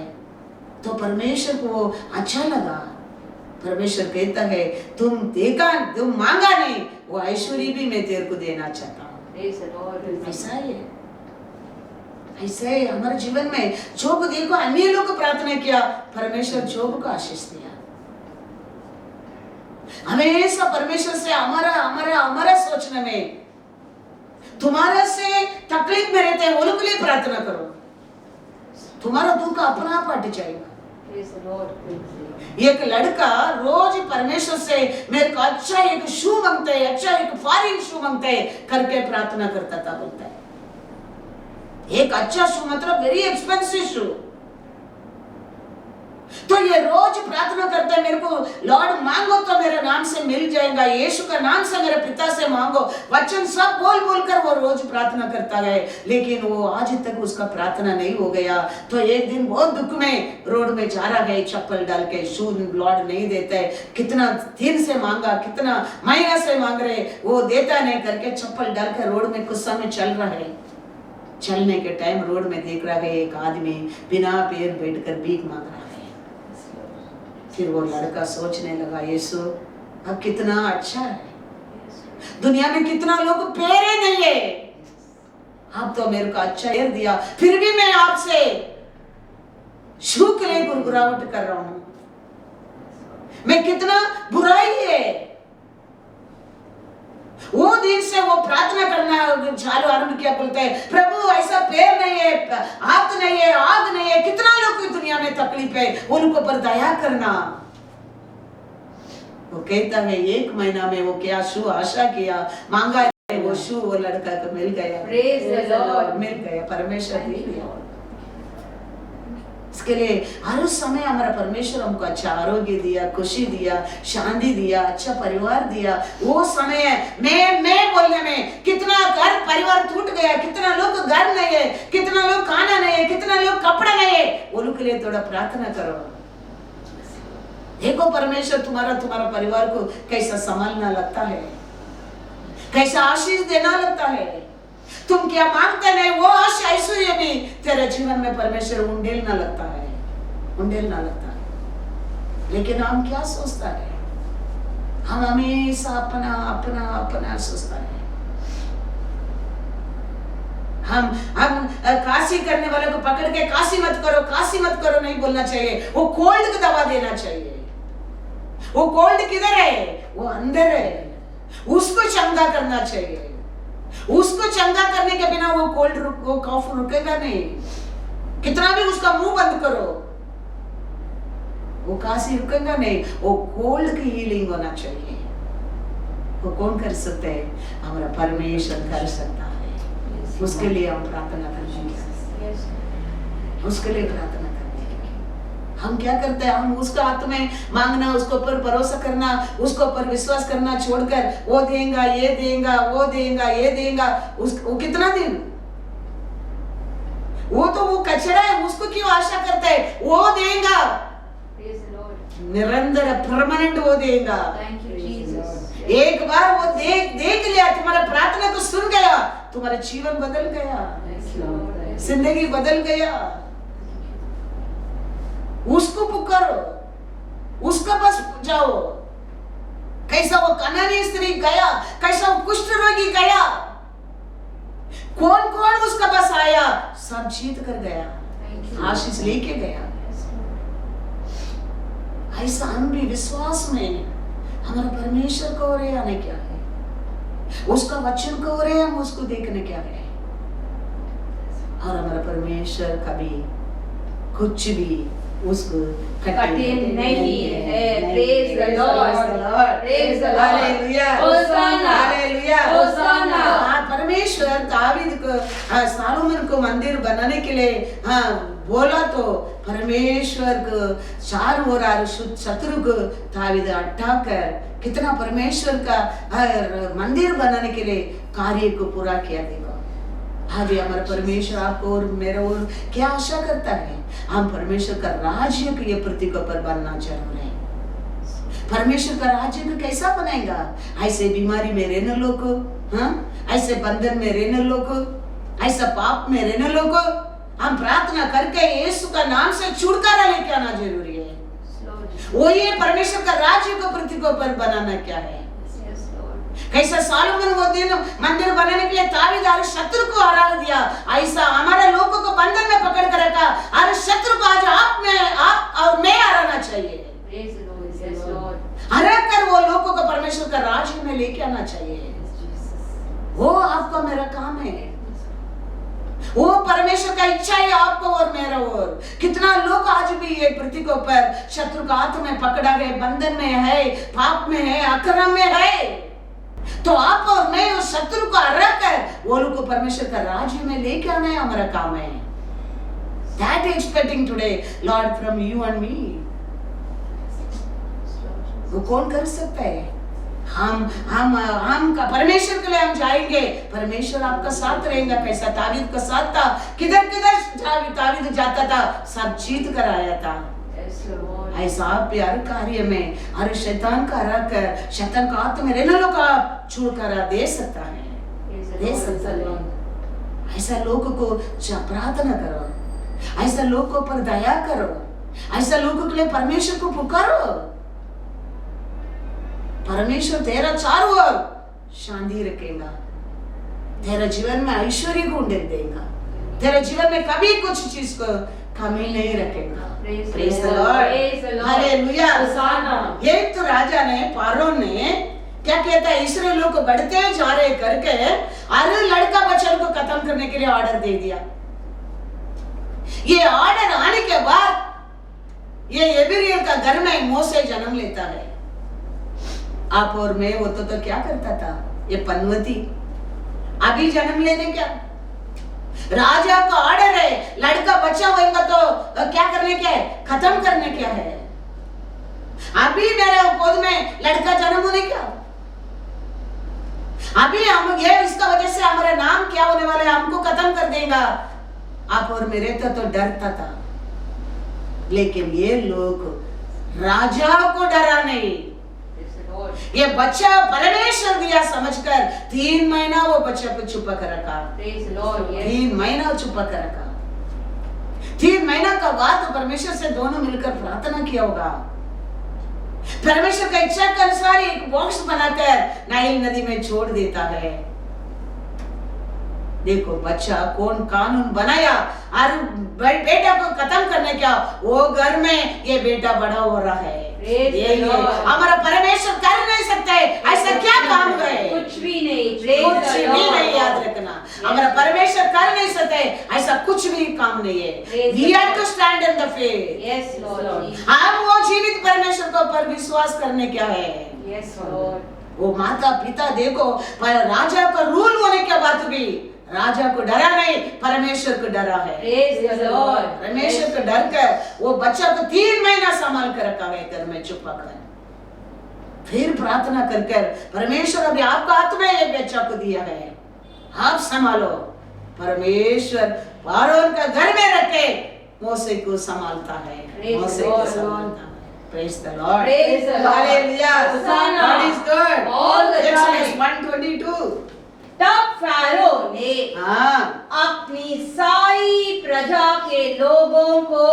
Speaker 2: तो परमेश्वर को वो अच्छा लगा। परमेश्वर कहता है तुम देखा, तुम मांगा नहीं, वो ऐश्वर्य भी मैं तेरे को देना चाहता हूँ।
Speaker 3: Praise the Lord.
Speaker 2: ऐसा ही है, ऐसा ही हमारे जीवन में। जोब देखो, अन्य लोग को प्रार्थना किया, परमेश्वर जोब को आशीष दिया। हमेशा परमेश्वर से हमारा हमारा हमारा सोचने में, तुम्हारा से तकलीफ में रहते हैं वो लोग के लिए प्रार्थना करो, तुम्हारा दुख अपना आप हट जाएगा।
Speaker 3: Praise the Lord.
Speaker 2: एक लड़का रोज परमेश्वर से मेरे को अच्छा एक शू मांगता है, अच्छा एक फॉरेन शू मांगता है करके प्रार्थना करता था। बोलता है एक अच्छा शू मतलब वेरी एक्सपेंसिव शू। तो ये रोज प्रार्थना करता है, मेरे को लॉर्ड मांगो तो मेरे नाम से मिल जाएगा, यीशु का नाम से मेरे पिता से मांगो, वचन सब बोल बोल कर वो रोज प्रार्थना करता है। लेकिन वो आज तक उसका प्रार्थना नहीं हो गया। तो एक दिन बहुत दुख में रोड में जा रहा है, चप्पल डाल के, शू लॉर्ड नहीं देता है। कितना दिन से मांगा, कितना महीना से मांग रहे, वो देता नहीं करके चप्पल डाल कर रोड में कुछ समय चल रहा है। चलने के टाइम रोड में देख रहा है एक आदमी बिना पैर बैठकर भीख मांग रहा है। फिर वो लड़का सोचने लगा, यीशु अब कितना अच्छा है, दुनिया में कितना लोग पैरे नहीं है, आप तो मेरे को अच्छा पैर दिया, फिर भी मैं आपसे शू के लिए गुरगुराहट कर रहा हूं। मैं कितना बुराई है। वो दिन से वो प्रार्थना करना चालू आरंभ किया। बोलते हैं प्रभु ऐसा पैर नहीं है, हाथ नहीं है, आग नहीं है, कितना लोग की दुनिया में तकलीफ है, उनको पर दया करना। वो कहता है एक महीना में वो क्या शू आशा किया, मांगा है, वो शू वो लड़का को मिल गया।
Speaker 3: Praise the Lord.
Speaker 2: मिल गया, परमेश्वर दे दिया। इसके लिए हर समय हमारा परमेश्वर हमको अच्छा आरोग्य दिया, खुशी दिया, शांति दिया, अच्छा परिवार दिया। वो समय मैं बोलने में कितना घर परिवार टूट गया, कितना लोग घर नहीं है, कितना लोग खाना नहीं है, कितना लोग कपड़ा नहीं है, वो लोग के लिए थोड़ा प्रार्थना करो। देखो परमेश्वर तुम्हारा परिवार को कैसा संभालना लगता है, कैसा आशीष देना लगता है। तुम क्या मांगते नहीं, वो आशीष ऐश्वर्य भी तेरे जीवन में परमेश्वर उंडेलना लगता है, उंडेलना लगता है। लेकिन हम क्या सोचता है, हम हमेशा अपना अपना अपना सोचता है। हम काशी करने वाले को पकड़ के काशी मत करो नहीं बोलना चाहिए, वो कोल्ड को दवा देना चाहिए। वो कोल्ड किधर है? वो अंदर है, उसको चंगा करना चाहिए। उसको चंगा करने के बिना वो कॉफ रुकेगा नहीं। कितना भी उसका मुंह बंद करो, वो काशी रुकेगा नहीं। वो कोल्ड की हीलिंग होना चाहिए। वो कौन कर सकते हैं? हमारा परमेश्वर कर सकता है। उसके लिए हम प्रार्थना करेंगे,
Speaker 3: Yes.
Speaker 2: उसके लिए प्रार्थना करेंगे। हम क्या करते हैं, हम उसका हाथ में मांगना, उसके ऊपर भरोसा करना, उसके ऊपर विश्वास करना छोड़कर वो देगा, ये देगा, वो देगा, ये देगा, वो कितना दिन, वो तो वो कचरा है, उसको क्यों आशा करता है, वो देगा
Speaker 3: Praise the Lord.
Speaker 2: निरंतर परमानेंट, वो देगा।
Speaker 3: Thank you, Jesus.
Speaker 2: एक बार वो देख लिया, तुम्हारा प्रार्थना को सुन गया, तुम्हारा जीवन बदल गया,
Speaker 3: Thank you, Lord.
Speaker 2: जिंदगी बदल गया। उसको पुकारो, उसका पास जाओ। कैसा वो कनानी स्त्री गया, कैसा वो कुष्ठ रोगी गया, कौन कौन उसका पास आया, सब जीत कर गया,
Speaker 3: Thank you.
Speaker 2: आशीष लेके गया।
Speaker 3: Yes, Lord.
Speaker 2: ऐसा हम भी विश्वास में हमारा परमेश्वर को ओर आने क्या है, उसका वचन को ओर हम उसको देखने क्या है, और हमारा परमेश्वर कभी कुछ भी उसको
Speaker 3: कठिन नहीं है। Praise the Lord. Praise the Lord.
Speaker 2: Hallelujah,
Speaker 3: Hosanna.
Speaker 2: Hallelujah,
Speaker 3: Hosanna.
Speaker 2: हाँ, परमेश्वर दावीद को, सालोमन को मंदिर बनाने के लिए बोला, तो परमेश्वर को चारों ओर शत्रु को दावीद हटाकर कितना परमेश्वर का मंदिर बनाने के लिए कार्य को पूरा किया। देखो आज हमारा परमेश्वर आपको और मेरा और क्या आशा करता है, हम परमेश्वर का राज्य के प्रतीक पर बनना जरूर है। परमेश्वर का राज्य को कैसा बनाएगा, ऐसे बीमारी में रहने लोग को, हाँ, ऐसे बंधन में रहने लोग को, ऐसा पाप में रहने लोग को, हम प्रार्थना करके यीशु का नाम से छुटकारा लेके आना जरूरी है। वो ये परमेश्वर का राज्य को प्रतीक पर बनाना क्या है।
Speaker 3: Yes, Lord.
Speaker 2: कैसा सालोमन वो दिन मंदिर बनाने के लिए दावीद हर शत्रु को हरा दिया, ऐसा हमारे लोगों को बंधन में पकड़ कर रखा, हर शत्रु को आज आप और मैं हराना चाहिए।
Speaker 3: Praise the Lord. Yes, Lord.
Speaker 2: हरा कर वो लोगों को परमेश्वर का राज्य में लेके आना चाहिए।
Speaker 3: Yes, Jesus.
Speaker 2: वो आपका मेरा काम है, वो परमेश्वर का इच्छा है आपको और मेरा। और कितना लोग आज भी ये प्रतीकों पर शत्रु का हाथ में पकड़ा गए, बंधन में है, पाप में है, अक्रम में है, तो आप और मैं उस शत्रु को हरा कर वो लोग को परमेश्वर का राज्य में लेके आना है, हमारा काम है। That expecting today, Lord, from you and me. वो कौन कर सकता है? हम का परमेश्वर के लिए हम जाएंगे, परमेश्वर आपका साथ रहेगा। कैसा दावीद का साथ था, किधर किधर दावीद जाता था, सब जीत कर आया था।
Speaker 3: Yes, Lord.
Speaker 2: ऐसा आप भी हर कार्य में हर शैतान का हरा कर, शैतान का हाथ में रहने लोग आप छुटकारा दे सकता है,
Speaker 3: Praise the
Speaker 2: दे
Speaker 3: Lord.
Speaker 2: सकता है। ऐसा लोगों को प्रार्थना करो, ऐसा लोगों पर दया करो, ऐसा लोगों के लिए परमेश्वर को पुकारो। परमेश्वर तेरा चारों ओर शांति रखेगा, तेरा जीवन में ऐश्वर्य को देगा, तेरे जीवन में कभी कुछ चीज को कमी नहीं रखेगा।
Speaker 3: Praise the Lord. Praise the Lord.
Speaker 2: Hallelujah.
Speaker 3: Hosanna.
Speaker 2: एक तो राजा ने, फारो ने क्या कहता है, इस्राएलियों को बढ़ते जा रहे करके हर लड़का बच्चा को खत्म करने के लिए ऑर्डर दे दिया। ये ऑर्डर आने के बाद ये एबिरियल का घर में मोसे जन्म लेता है। आप और मैं वो तो क्या करता था, ये पनवती अभी जन्म लेने क्या, राजा का ऑर्डर है, लड़का बच्चा होगा तो क्या करने क्या है, खत्म करने क्या है। अभी मेरे गोद में लड़का जन्म होने क्या, अभी हम ये इसका वजह से हमारा नाम क्या होने वाला है, हमको खत्म कर देगा। आप और मेरे तो डरता था, लेकिन ये लोग राजा को डरा नहीं। ये बच्चा परमेश्वर दिया समझकर 3 महीना वो बच्चा को छुपा कर रखा। 3 महीना छुपा कर रखा। 3 महीना का बाद तो परमेश्वर से दोनों मिलकर प्रार्थना किया होगा। परमेश्वर का इच्छा के अनुसार एक बॉक्स बनाकर नाइल नदी में छोड़ देता है। देखो बच्चा कौन कानून बनाया और बेटा को खत्म करने क्या, वो घर में ये बेटा बड़ा हो रहा है। ये हमारा परमेश्वर कर नहीं सकता है, ऐसा क्या काम है,
Speaker 3: कुछ भी नहीं,
Speaker 2: कुछ भी नहीं, याद रखना। हमारा परमेश्वर कर नहीं सकते, ऐसा कुछ भी काम नहीं है। We have to stand in the faith.
Speaker 3: Yes, Lord.
Speaker 2: हम वो जीवित परमेश्वर को पर विश्वास करने क्या है।
Speaker 3: Yes, Lord.
Speaker 2: वो माता पिता देखो, पर राजा का रूल होने के बाद भी राजा को डरा नहीं, परमेश्वर को डरा है।
Speaker 3: Praise the Lord.
Speaker 2: परमेश्वर को डर कर वो बच्चा को 3 महीना संभाल कर रखा है घर में छुपा कर। फिर प्रार्थना कर कर परमेश्वर अभी आपका हाथ में ये बच्चा को दिया है, आप संभालो। परमेश्वर फारोन का घर में रखे मोसे को संभालता है, मोसे को संभालता है। Praise the Lord.
Speaker 3: Praise the Lord.
Speaker 2: Hallelujah.
Speaker 3: Hosanna.
Speaker 2: God is good.
Speaker 3: All the
Speaker 2: Exodus
Speaker 3: time.
Speaker 2: 1:22.
Speaker 3: तब फारो ने
Speaker 2: हाँ,
Speaker 3: अपनी सारी प्रजा के लोगों को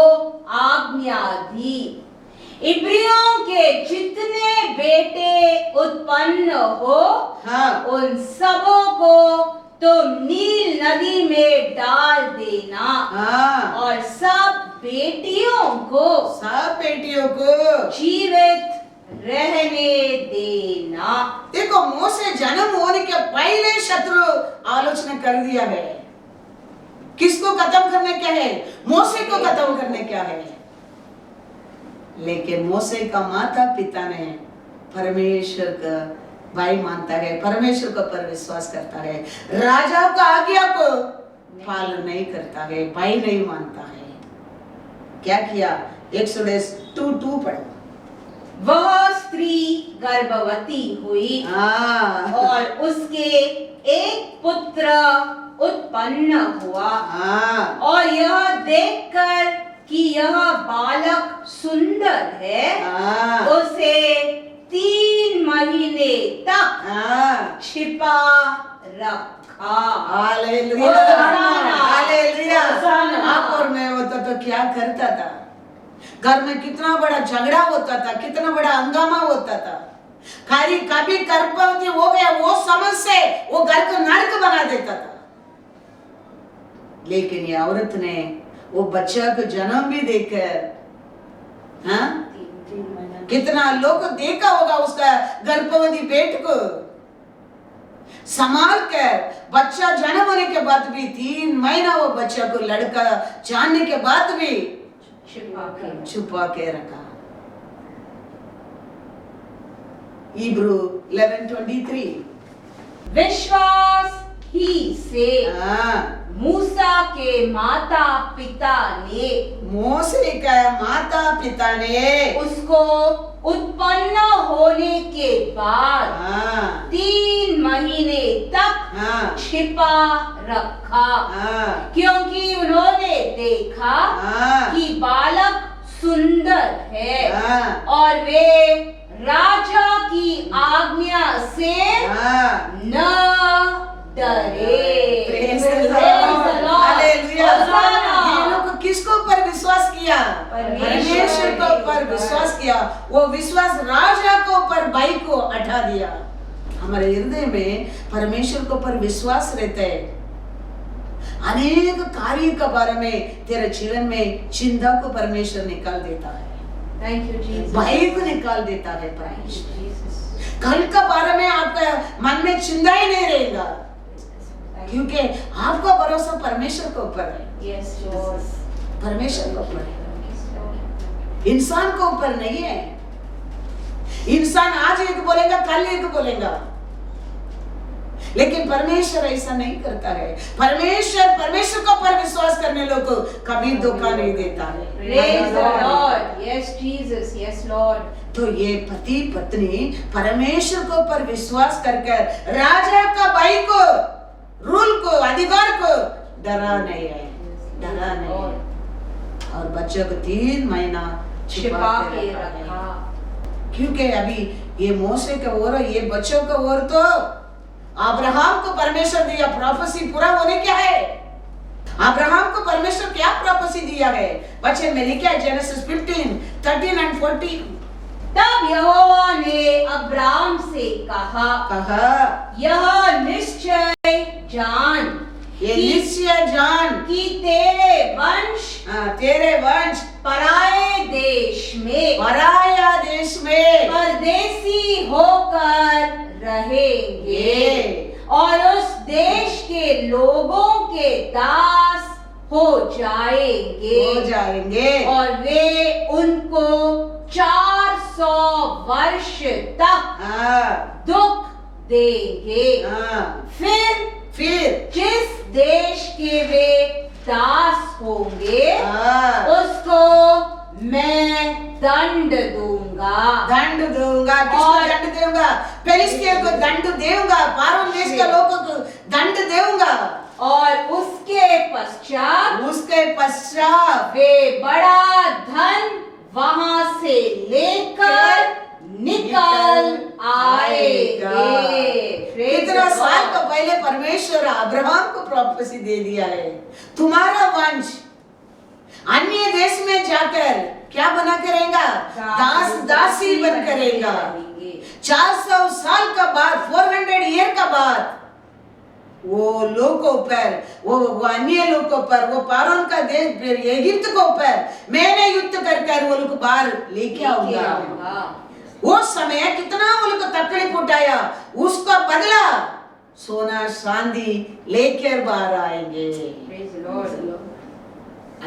Speaker 3: आज्ञा दी, इब्रियों के जितने बेटे उत्पन्न हो
Speaker 2: हाँ,
Speaker 3: उन सबों को तुम नील नदी में डाल देना
Speaker 2: हाँ,
Speaker 3: और सब बेटियों को
Speaker 2: सब बेटियों को
Speaker 3: जीवित रहने देना।
Speaker 2: देखो, मोसे जन्म होने के पहले शत्रु आलोचना कर दिया है। किसको खत्म करने क्या है? मोसे को खत्म करने क्या है? लेकिन मोसे का माता पिता ने परमेश्वर का भाई मानता है, परमेश्वर को पर विश्वास करता है, राजा का आज्ञा को पालन नहीं करता है, भाई नहीं मानता है। क्या किया? एक्सोडस 2:2 पढ़ो।
Speaker 3: वह स्त्री गर्भवती हुई और उसके एक पुत्र उत्पन्न हुआ और यह देखकर कि यह बालक सुंदर है उसे 3 महीने तक छिपा रखा।
Speaker 2: Hallelujah, hallelujah. आप और मैं होता तो क्या करता था? घर में कितना बड़ा झगड़ा होता था, कितना बड़ा हंगामा होता था। कभी गर्भवती हो गया वो समझ से वो घर को नरक बना देता था। लेकिन ये औरत ने वो बच्चा को जन्म भी देकर, हाँ, कितना लोग देखा होगा उसका गर्भवती पेट को संभाल कर, बच्चा जन्म होने के बाद भी 3 महीना वो बच्चा को लड़का जानने के बाद भी छुपा के रखा। इब्रू 11:23।
Speaker 3: विश्वास ही से मूसा के माता पिता ने,
Speaker 2: मोसे का माता पिता ने
Speaker 3: उसको उत्पन्न होने के बाद 3 महीने तक छिपा रखा, क्योंकि उन्होंने देखा कि बालक सुंदर है और वे राजा की आज्ञा से न डरे।
Speaker 2: किसको ऊपर विश्वास किया? परमेश्वर को ऊपर विश्वास किया। वो विश्वास राजा को ऊपर भाई को हटा दिया। हमारे हृदय में परमेश्वर को ऊपर विश्वास रहता है, अनेक कार्य के बारे में तेरे जीवन में चिंता को परमेश्वर निकाल देता है।
Speaker 3: Thank you Jesus.
Speaker 2: भय को निकाल देता है परमेश्वर। कल के बारे में आपका मन में चिंता ही नहीं रहेगा, क्योंकि आपका भरोसा परमेश्वर के ऊपर है।
Speaker 3: यस लॉर्ड,
Speaker 2: परमेश्वर के ऊपर है, इंसान के ऊपर नहीं है। इंसान आज एक बोलेगा, कल एक बोलेगा, लेकिन परमेश्वर ऐसा नहीं करता है। परमेश्वर को पर विश्वास करने लोगों को कभी धोखा नहीं देता है।
Speaker 3: Praise the Lord. Yes Jesus, yes Lord.
Speaker 2: तो ये पति पत्नी परमेश्वर को पर विश्वास करके राजा का भाई को, रूल को, अधिकार को डरा नहीं है, डरा नहीं है। और बच्चों को 3 महीना छिपा के रखा, क्योंकि अभी ये मोसे का ओर, ये बच्चों का ओर तो अब्राहम को परमेश्वर दिया। प्रोफेसी पूरा होने क्या है? अब्राहम को परमेश्वर क्या प्रोफेसी दिया है? बच्चे में लिखा है जेनेसिस 15:13 and 14।
Speaker 3: तब यहोवा ने अब्राम से कहा यह निश्चय जान,
Speaker 2: ये निश्चय जान
Speaker 3: कि तेरे वंश पराये देश में,
Speaker 2: पराया देश में
Speaker 3: परदेसी होकर रहेंगे और उस देश के लोगों के दास हो जाएंगे और वे उनको 400 वर्ष तक दुख देंगे।
Speaker 2: फिर
Speaker 3: जिस देश के वे दास होंगे
Speaker 2: हाँ,
Speaker 3: उसको मैं दंड दूंगा।
Speaker 2: दंड दूंगा। किसको
Speaker 3: और-
Speaker 2: दंड दूंगा? फिलिस्तीन को दंड दूंगा, फारून देश के लोगों को दंड दूंगा।
Speaker 3: और उसके पश्चात
Speaker 2: उसके पश्चात
Speaker 3: वे बड़ा धन वहां से लेकर निकल आएंगे।
Speaker 2: कितना साल का पहले परमेश्वर अब्राहम को प्रॉफेसी दे दिया है, तुम्हारा वंश अन्य देश में जाकर क्या बना करेगा? दास दासी बन करेगा। 400 साल का बाद, 400 ईयर का बाद वो लोगों पर, वो अन्य लोगों पर, वो फारून का देश इजिप्ट को ऊपर मैंने युद्ध कर वो लोग बाहर लेके आऊंगा। वो समय कितना वो लोग तकलीफ उठाया, उसका बदला सोना चांदी लेकर बाहर आएंगे।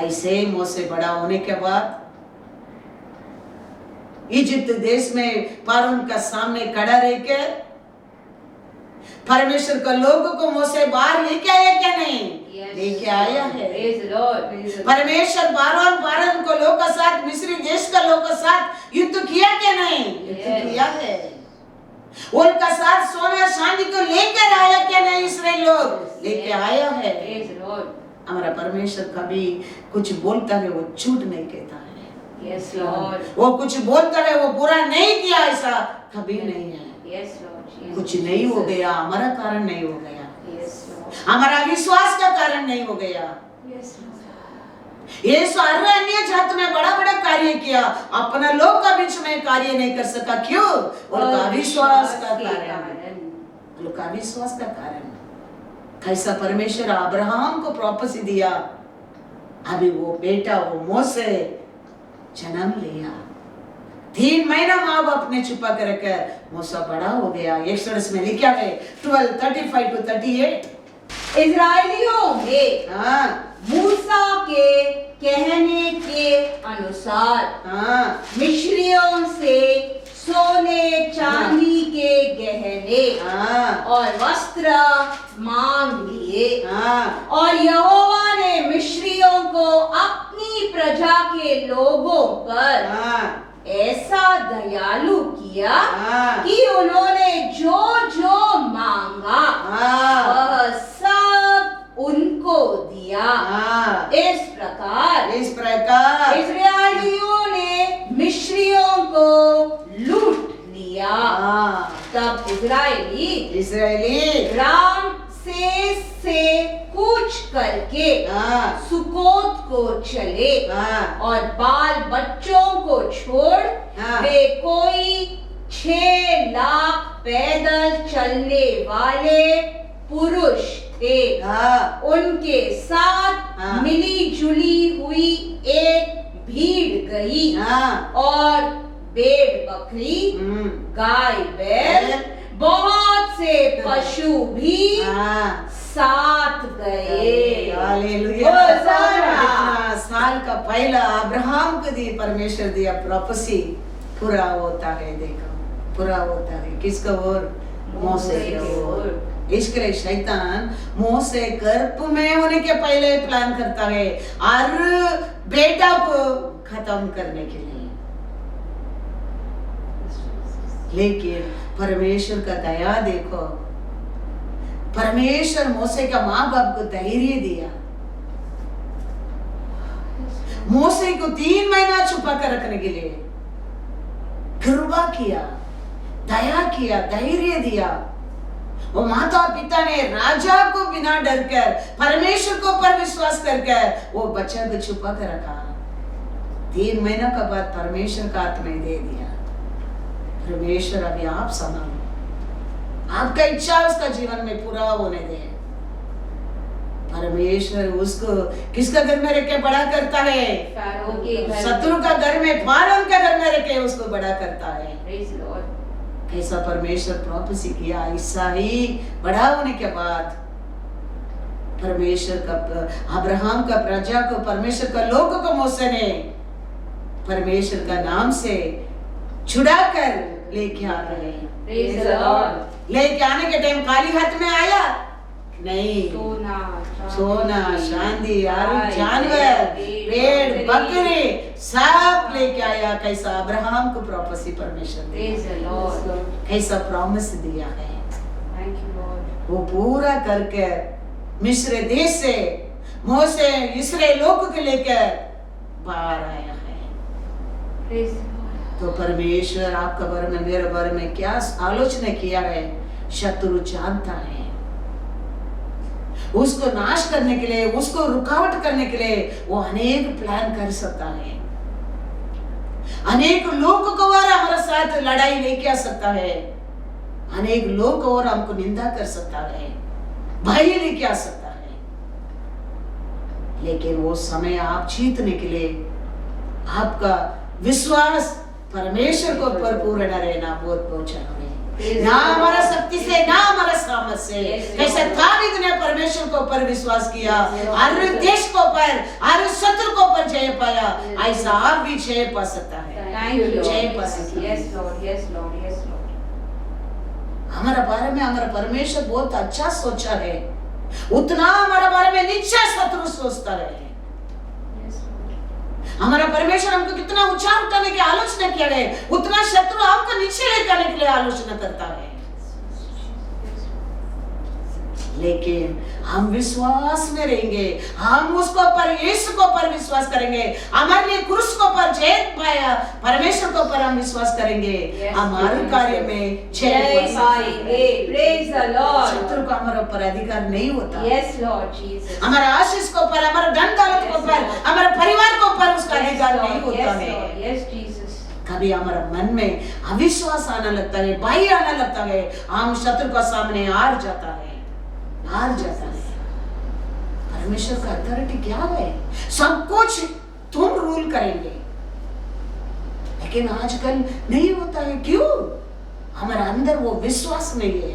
Speaker 2: ऐसे मोसे बड़ा होने के बाद इजिप्ट देश में फारून का सामने खड़ा रहकर परमेश्वर का लोगों को मोसे बाहर लेके आया क्या नहीं? लेके आया है। परमेश्वर फारून को लोग का साथ, मिस्री देश का लोग का साथ युद्ध किया क्या नहीं? युद्ध किया है। उनका साथ सोना चांदी को लेकर आया क्या नहीं? इस्राएल लोग लेके आया है। हमारा परमेश्वर कभी कुछ बोलता है वो झूठ नहीं कहता है।
Speaker 3: Yes, Lord.
Speaker 2: वो कुछ बोलता है वो बुरा नहीं किया, ऐसा कभी नहीं है।
Speaker 3: Yes, Lord. Jesus.
Speaker 2: कुछ नहीं हो गया, हमारा कारण नहीं हो गया,
Speaker 3: Yes, Lord.
Speaker 2: हमारा विश्वास का कारण नहीं हो गया।
Speaker 3: Yes, Lord.
Speaker 2: ये सारे अन्य जात में बड़ा बड़ा कार्य किया, अपना लोग का बीच में कार्य नहीं कर सका। क्यों? उनका विश्वास का कारण, उनका विश्वास का कारण। कैसा परमेश्वर अब्राहम को प्रॉफेसी दिया, अभी वो बेटा वो मोसे जन्म लिया, 3 महीना माँ बाप ने छुपा कर रखा, मूसा बड़ा हो गया। एक्सोडस में लिखा है 12:35-38।
Speaker 3: इजराइलियों में
Speaker 2: हाँ
Speaker 3: मूसा के कहने के अनुसार मिस्रियों से सोने चांदी के गहने और वस्त्र मांग लिए। और यहोवा ने मिस्रियों को अपनी प्रजा के लोगों पर ऐसा दयालु किया कि उन्होंने जो जो मांगा वह सब उनको दिया। इस प्रकार इस्राएलियों ने मिस्रियों को लूट लिया। तब इस्राएली रामसेस से कूच करके सुकोत को चले और बाल बच्चों को छोड़ वे कोई 6 लाख पैदल चलने वाले पुरुष थे। उनके साथ मिली जुली हुई एक भीड़ गई और भेड़ बकरी, गाय बैल, बहुत से पशु भी साथ गए।
Speaker 2: हालेलुया। इतना साल का पहला अब्राहम को दी परमेश्वर दिया प्रॉफेसी पूरा होता है। देखो पूरा होता है किसका ओर? मोसे की ओर। इसके लिए शैतान मोसे गर्भ में होने के पहले प्लान करता है और बेटा को खत्म करने के लिए। लेकिन परमेश्वर का दया देखो, परमेश्वर मोसे का माँ बाप को धैर्य दिया, मोसे को 3 महीना छुपा कर रखने के लिए कृपा किया, दया किया, धैर्य दिया। वो माता पिता ने राजा को बिना डर कर परमेश्वर को पर विश्वास कर वो बच्चा को छुपा कर रखा। 3 महीना का बाद परमेश्वर का हाथ में दे दिया। परमेश्वर अभी आप संभालो, आपका इच्छा उसका जीवन में पूरा होने दे। परमेश्वर उसको किसका घर में रख के बड़ा करता है? शत्रु का घर में, फारून का घर में रख के उसको बड़ा करता है। ऐसा परमेश्वर प्रॉफेसी किया। ऐसा ही बड़ा होने के बाद परमेश्वर का अब्राहम का प्रजा को, परमेश्वर का लोगों को मोसे ने परमेश्वर का नाम से छुड़ा कर लेके आ रहे। लेके आने के टाइम खाली हाथ में आया नहीं,
Speaker 3: सोना
Speaker 2: सोना चांदी और जानवर पेड़ बकरे सब लेके आया। कैसा अब्राहम को प्रॉपर्टी परमेश्वर ने
Speaker 3: Praise the Lord.
Speaker 2: कैसा प्रॉमिस दिया है,
Speaker 3: Thank you, Lord.
Speaker 2: वो पूरा करके मिस्र देश से मोसे इस्राएल लोग को लेकर बाहर आया है।
Speaker 3: Praise the Lord.
Speaker 2: तो परमेश्वर आपका बारे में मेरे बारे में क्या आलोचना किया है, शत्रु जानता है। उसको नाश करने के लिए, उसको रुकावट करने के लिए वो अनेक प्लान कर सकता है। अनेक लोग को और हमारे साथ लड़ाई लेके आ सकता है। अनेक लोग और हमको निंदा कर सकता है, भय लेके आ सकता है। लेकिन वो समय आप जीतने के लिए आपका विश्वास परमेश्वर को ऊपर पूर्ण रहना बहुत बहुत जरूरी है। ना हमारा शक्ति से, ना हमारा सामर्थ से। कैसे दाऊद ने परमेश्वर को ऊपर विश्वास किया, हर देश को ऊपर, हर शत्रु को ऊपर जय पाया, ऐसा आप भी जय पा सकता है।
Speaker 3: Thank you, Lord.
Speaker 2: जय पा सकता है।
Speaker 3: Yes, Lord. Yes, Lord. Yes, Lord.
Speaker 2: हमारा बारे में हमारा परमेश्वर बहुत अच्छा सोचा है, उतना हमारा बारे में नीचा शत्रु सोचता है।
Speaker 3: Yes, Lord.
Speaker 2: हमारा परमेश्वर हमको कितना ऊंचा उठाने की आलोचना किया है, उतना शत्रु हमको नीचे ले जाने के लिए आलोचना करता है। लेकिन हम विश्वास में रहेंगे, हम उसको पर, यीशु को पर विश्वास करेंगे। हमारे लिए क्रूस को पर जय पाया, परमेश्वर को पर हम विश्वास करेंगे, हमारे कार्य में जय
Speaker 3: पाएंगे। Praise the Lord.
Speaker 2: शत्रु को हमारे ऊपर अधिकार नहीं होता।
Speaker 3: Yes, Lord Jesus.
Speaker 2: हमारा आशीष को पर, हमारा धन दौलत को पर, हमारे परिवार को पर उसका अधिकार नहीं होता है।
Speaker 3: Yes, Jesus.
Speaker 2: कभी हमारा मन में अविश्वास आने लगता है, भय आने लगता है, हम शत्रु का सामने हार जाता है, हार जाता है। परमेश्वर का अथॉरिटी क्या है? सब कुछ तुम रूल करेंगे, लेकिन आजकल नहीं होता है। क्यों? हमारे अंदर वो विश्वास नहीं है।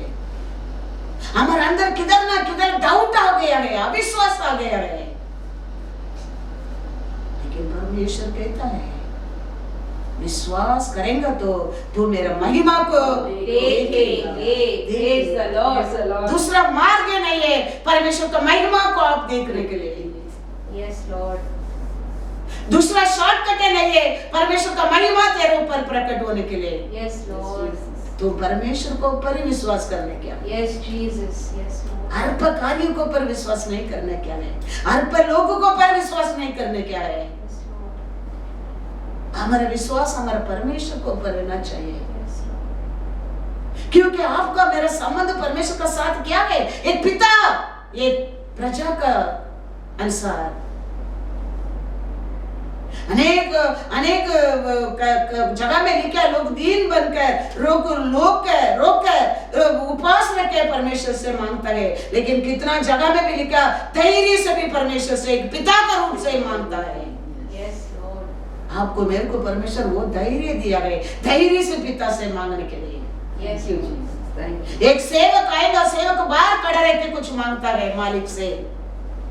Speaker 2: हमारे अंदर किधर ना किधर डाउट आ गया है, अविश्वास आ गया है। लेकिन परमेश्वर कहता है विश्वास करेंगे तो तू मेरा महिमा को
Speaker 3: देखेंगे। Praise the Lord.
Speaker 2: दूसरा मार्ग नहीं है परमेश्वर का महिमा को आप देखने के लिए।
Speaker 3: Yes, Lord.
Speaker 2: दूसरा शॉर्टकट नहीं है परमेश्वर का महिमा तेरे ऊपर प्रकट होने के लिए।
Speaker 3: Yes, Lord.
Speaker 2: तो परमेश्वर को ऊपर ही विश्वास करने क्या?
Speaker 3: Yes, Jesus. Yes, Lord.
Speaker 2: Arp कार्यों को ऊपर विश्वास नहीं करने क्या है? अर्प लोगों को ऊपर विश्वास नहीं करने क्या है?
Speaker 3: Yes, Lord.
Speaker 2: हमारा विश्वास हमारा परमेश्वर को ऊपर रहना चाहिए,
Speaker 3: Yes, Lord.
Speaker 2: क्योंकि आपका मेरा संबंध परमेश्वर का साथ क्या है? एक पिता एक प्रजा का अनुसार। अनेक अनेक जगह में लिखा लोग दीन बनकर रोक उपवास रख के परमेश्वर से मांगता है, लेकिन कितना जगह में भी लिखा धैर्य से भी परमेश्वर से एक पिता का रूप से मांगता है।
Speaker 3: Yes, Lord.
Speaker 2: आपको मेरे को परमेश्वर वो धैर्य दिया है, धैर्य से पिता से मांगने के लिए।
Speaker 3: Yes, Jesus. Thank you.
Speaker 2: एक सेवक आएगा, सेवक बाहर खड़ा रहकर कुछ मांगता है मालिक से,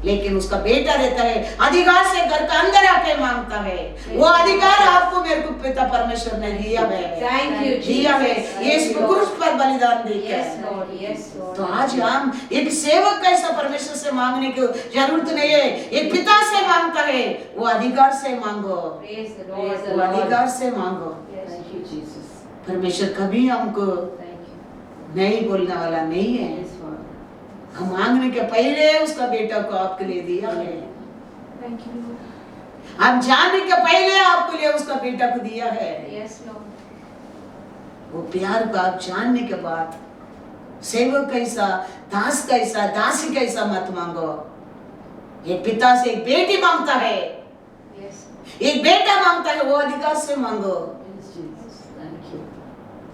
Speaker 2: लेकिन उसका बेटा रहता है अधिकार से घर का अंदर आके मांगता है। वो अधिकार आपको मेरे को पिता परमेश्वर ने दिया है,
Speaker 3: Thank you,
Speaker 2: दिया है।
Speaker 3: Jesus.
Speaker 2: ये
Speaker 3: Yes, Lord.
Speaker 2: क्रूस पर बलिदान
Speaker 3: Yes,
Speaker 2: देकर।
Speaker 3: Lord. Yes, Lord.
Speaker 2: तो आज हम एक सेवक कैसा परमेश्वर से मांगने की जरूरत नहीं है, एक पिता से मांगता है। वो अधिकार से मांगो,
Speaker 3: Praise the Lord.
Speaker 2: वो अधिकार से मांगो।
Speaker 3: Yes,
Speaker 4: Thank you, Jesus.
Speaker 2: परमेश्वर कभी हमको
Speaker 4: Thank you.
Speaker 2: नहीं बोलने वाला नहीं है।
Speaker 4: Yes, Father.
Speaker 2: हम मांगने के पहले उसका बेटा को आपके लिए दिया है।
Speaker 3: Thank you, Lord.
Speaker 2: हम जानने के पहले आपके लिए उसका बेटा को दिया है।
Speaker 3: Yes, Lord.
Speaker 2: वो प्यार को आप जानने के बाद सेवक कैसा, दास कैसा, दासी कैसा मत मांगो। एक पिता से एक बेटी मांगता है,
Speaker 3: Yes.
Speaker 2: एक बेटा मांगता है, वो अधिकार से मांगो।
Speaker 4: Yes, Jesus. Thank you.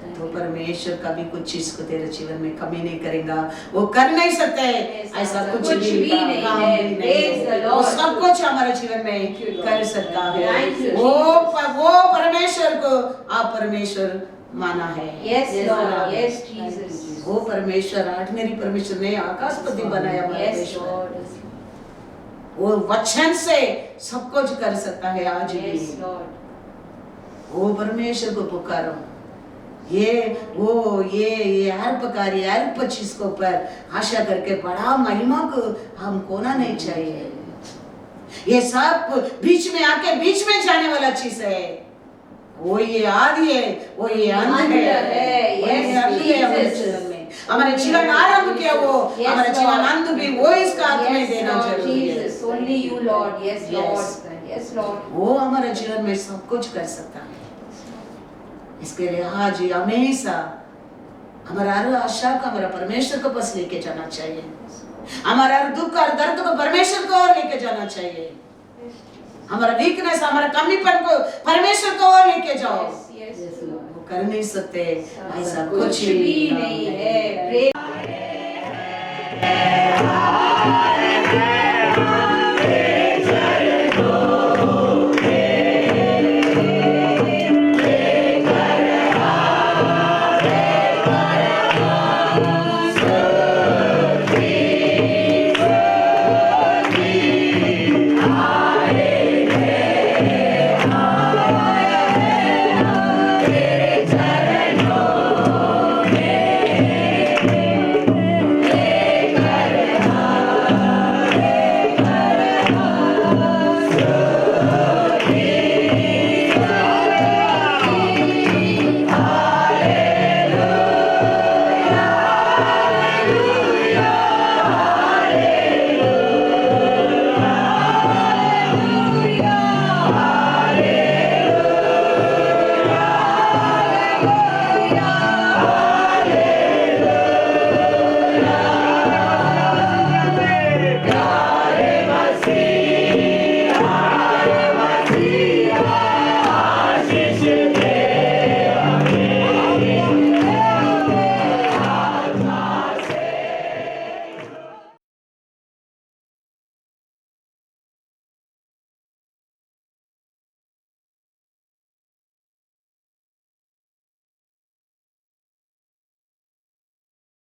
Speaker 4: Thank
Speaker 2: तो
Speaker 4: you.
Speaker 2: परमेश्वर कभी कुछ चीज को तेरे जीवन में कमी नहीं करेगा, वो कर नहीं सकते
Speaker 3: Yes,
Speaker 2: ऐसा
Speaker 3: Father.
Speaker 2: कुछ
Speaker 3: कुछ
Speaker 2: भी
Speaker 3: भी नहीं
Speaker 2: काम
Speaker 3: है।
Speaker 2: भी नहीं
Speaker 3: Praise the
Speaker 2: है।
Speaker 3: Lord.
Speaker 2: वो सब कुछ हमारे जीवन में
Speaker 4: Thank you, Lord.
Speaker 2: कर सकता है।
Speaker 3: Thank you,
Speaker 2: वो परमेश्वर को आप परमेश्वर माना है।
Speaker 3: Yes,
Speaker 4: Yes,
Speaker 3: Lord.
Speaker 4: Lord.
Speaker 3: Yes,
Speaker 4: Thank you,
Speaker 3: Jesus.
Speaker 4: Jesus.
Speaker 2: वो परमेश्वर ऑर्डिनरी परमेश्वर ने आकाशपति बनाया हमारे
Speaker 3: Yes,
Speaker 2: देश में।
Speaker 3: Lord.
Speaker 2: वो वचन से सब कुछ कर सकता है आज
Speaker 3: Yes,
Speaker 2: भी।
Speaker 3: Lord.
Speaker 2: वो परमेश्वर को पुकारो, ये हर प्रकार ये अल्प चीज के ऊपर आशा करके बड़ा महिमा को हम खोना नहीं चाहिए। ये सब बीच में आके बीच में जाने वाला चीज है। वो ये आदि है, वो ये अंत है, हमारे जीवन आरंभ किया वो हमारे जीवन अंत भी वो इसका हाथ में देना जरूरी है।
Speaker 3: Only you Lord, yes Lord, yes Lord।
Speaker 2: वो हमारे जीवन में सब कुछ कर सकता है। इसके लिए आज हमेशा हमारा हर आशा को हमारा परमेश्वर के पास लेके जाना चाहिए। हमारा हर दुख और दर्द को परमेश्वर को और लेके जाना चाहिए। हमारा वीकनेस हमारा कमीपन को परमेश्वर को और लेके जाओ। वो कर नहीं सकते, ऐसा कुछ
Speaker 3: भी नहीं है।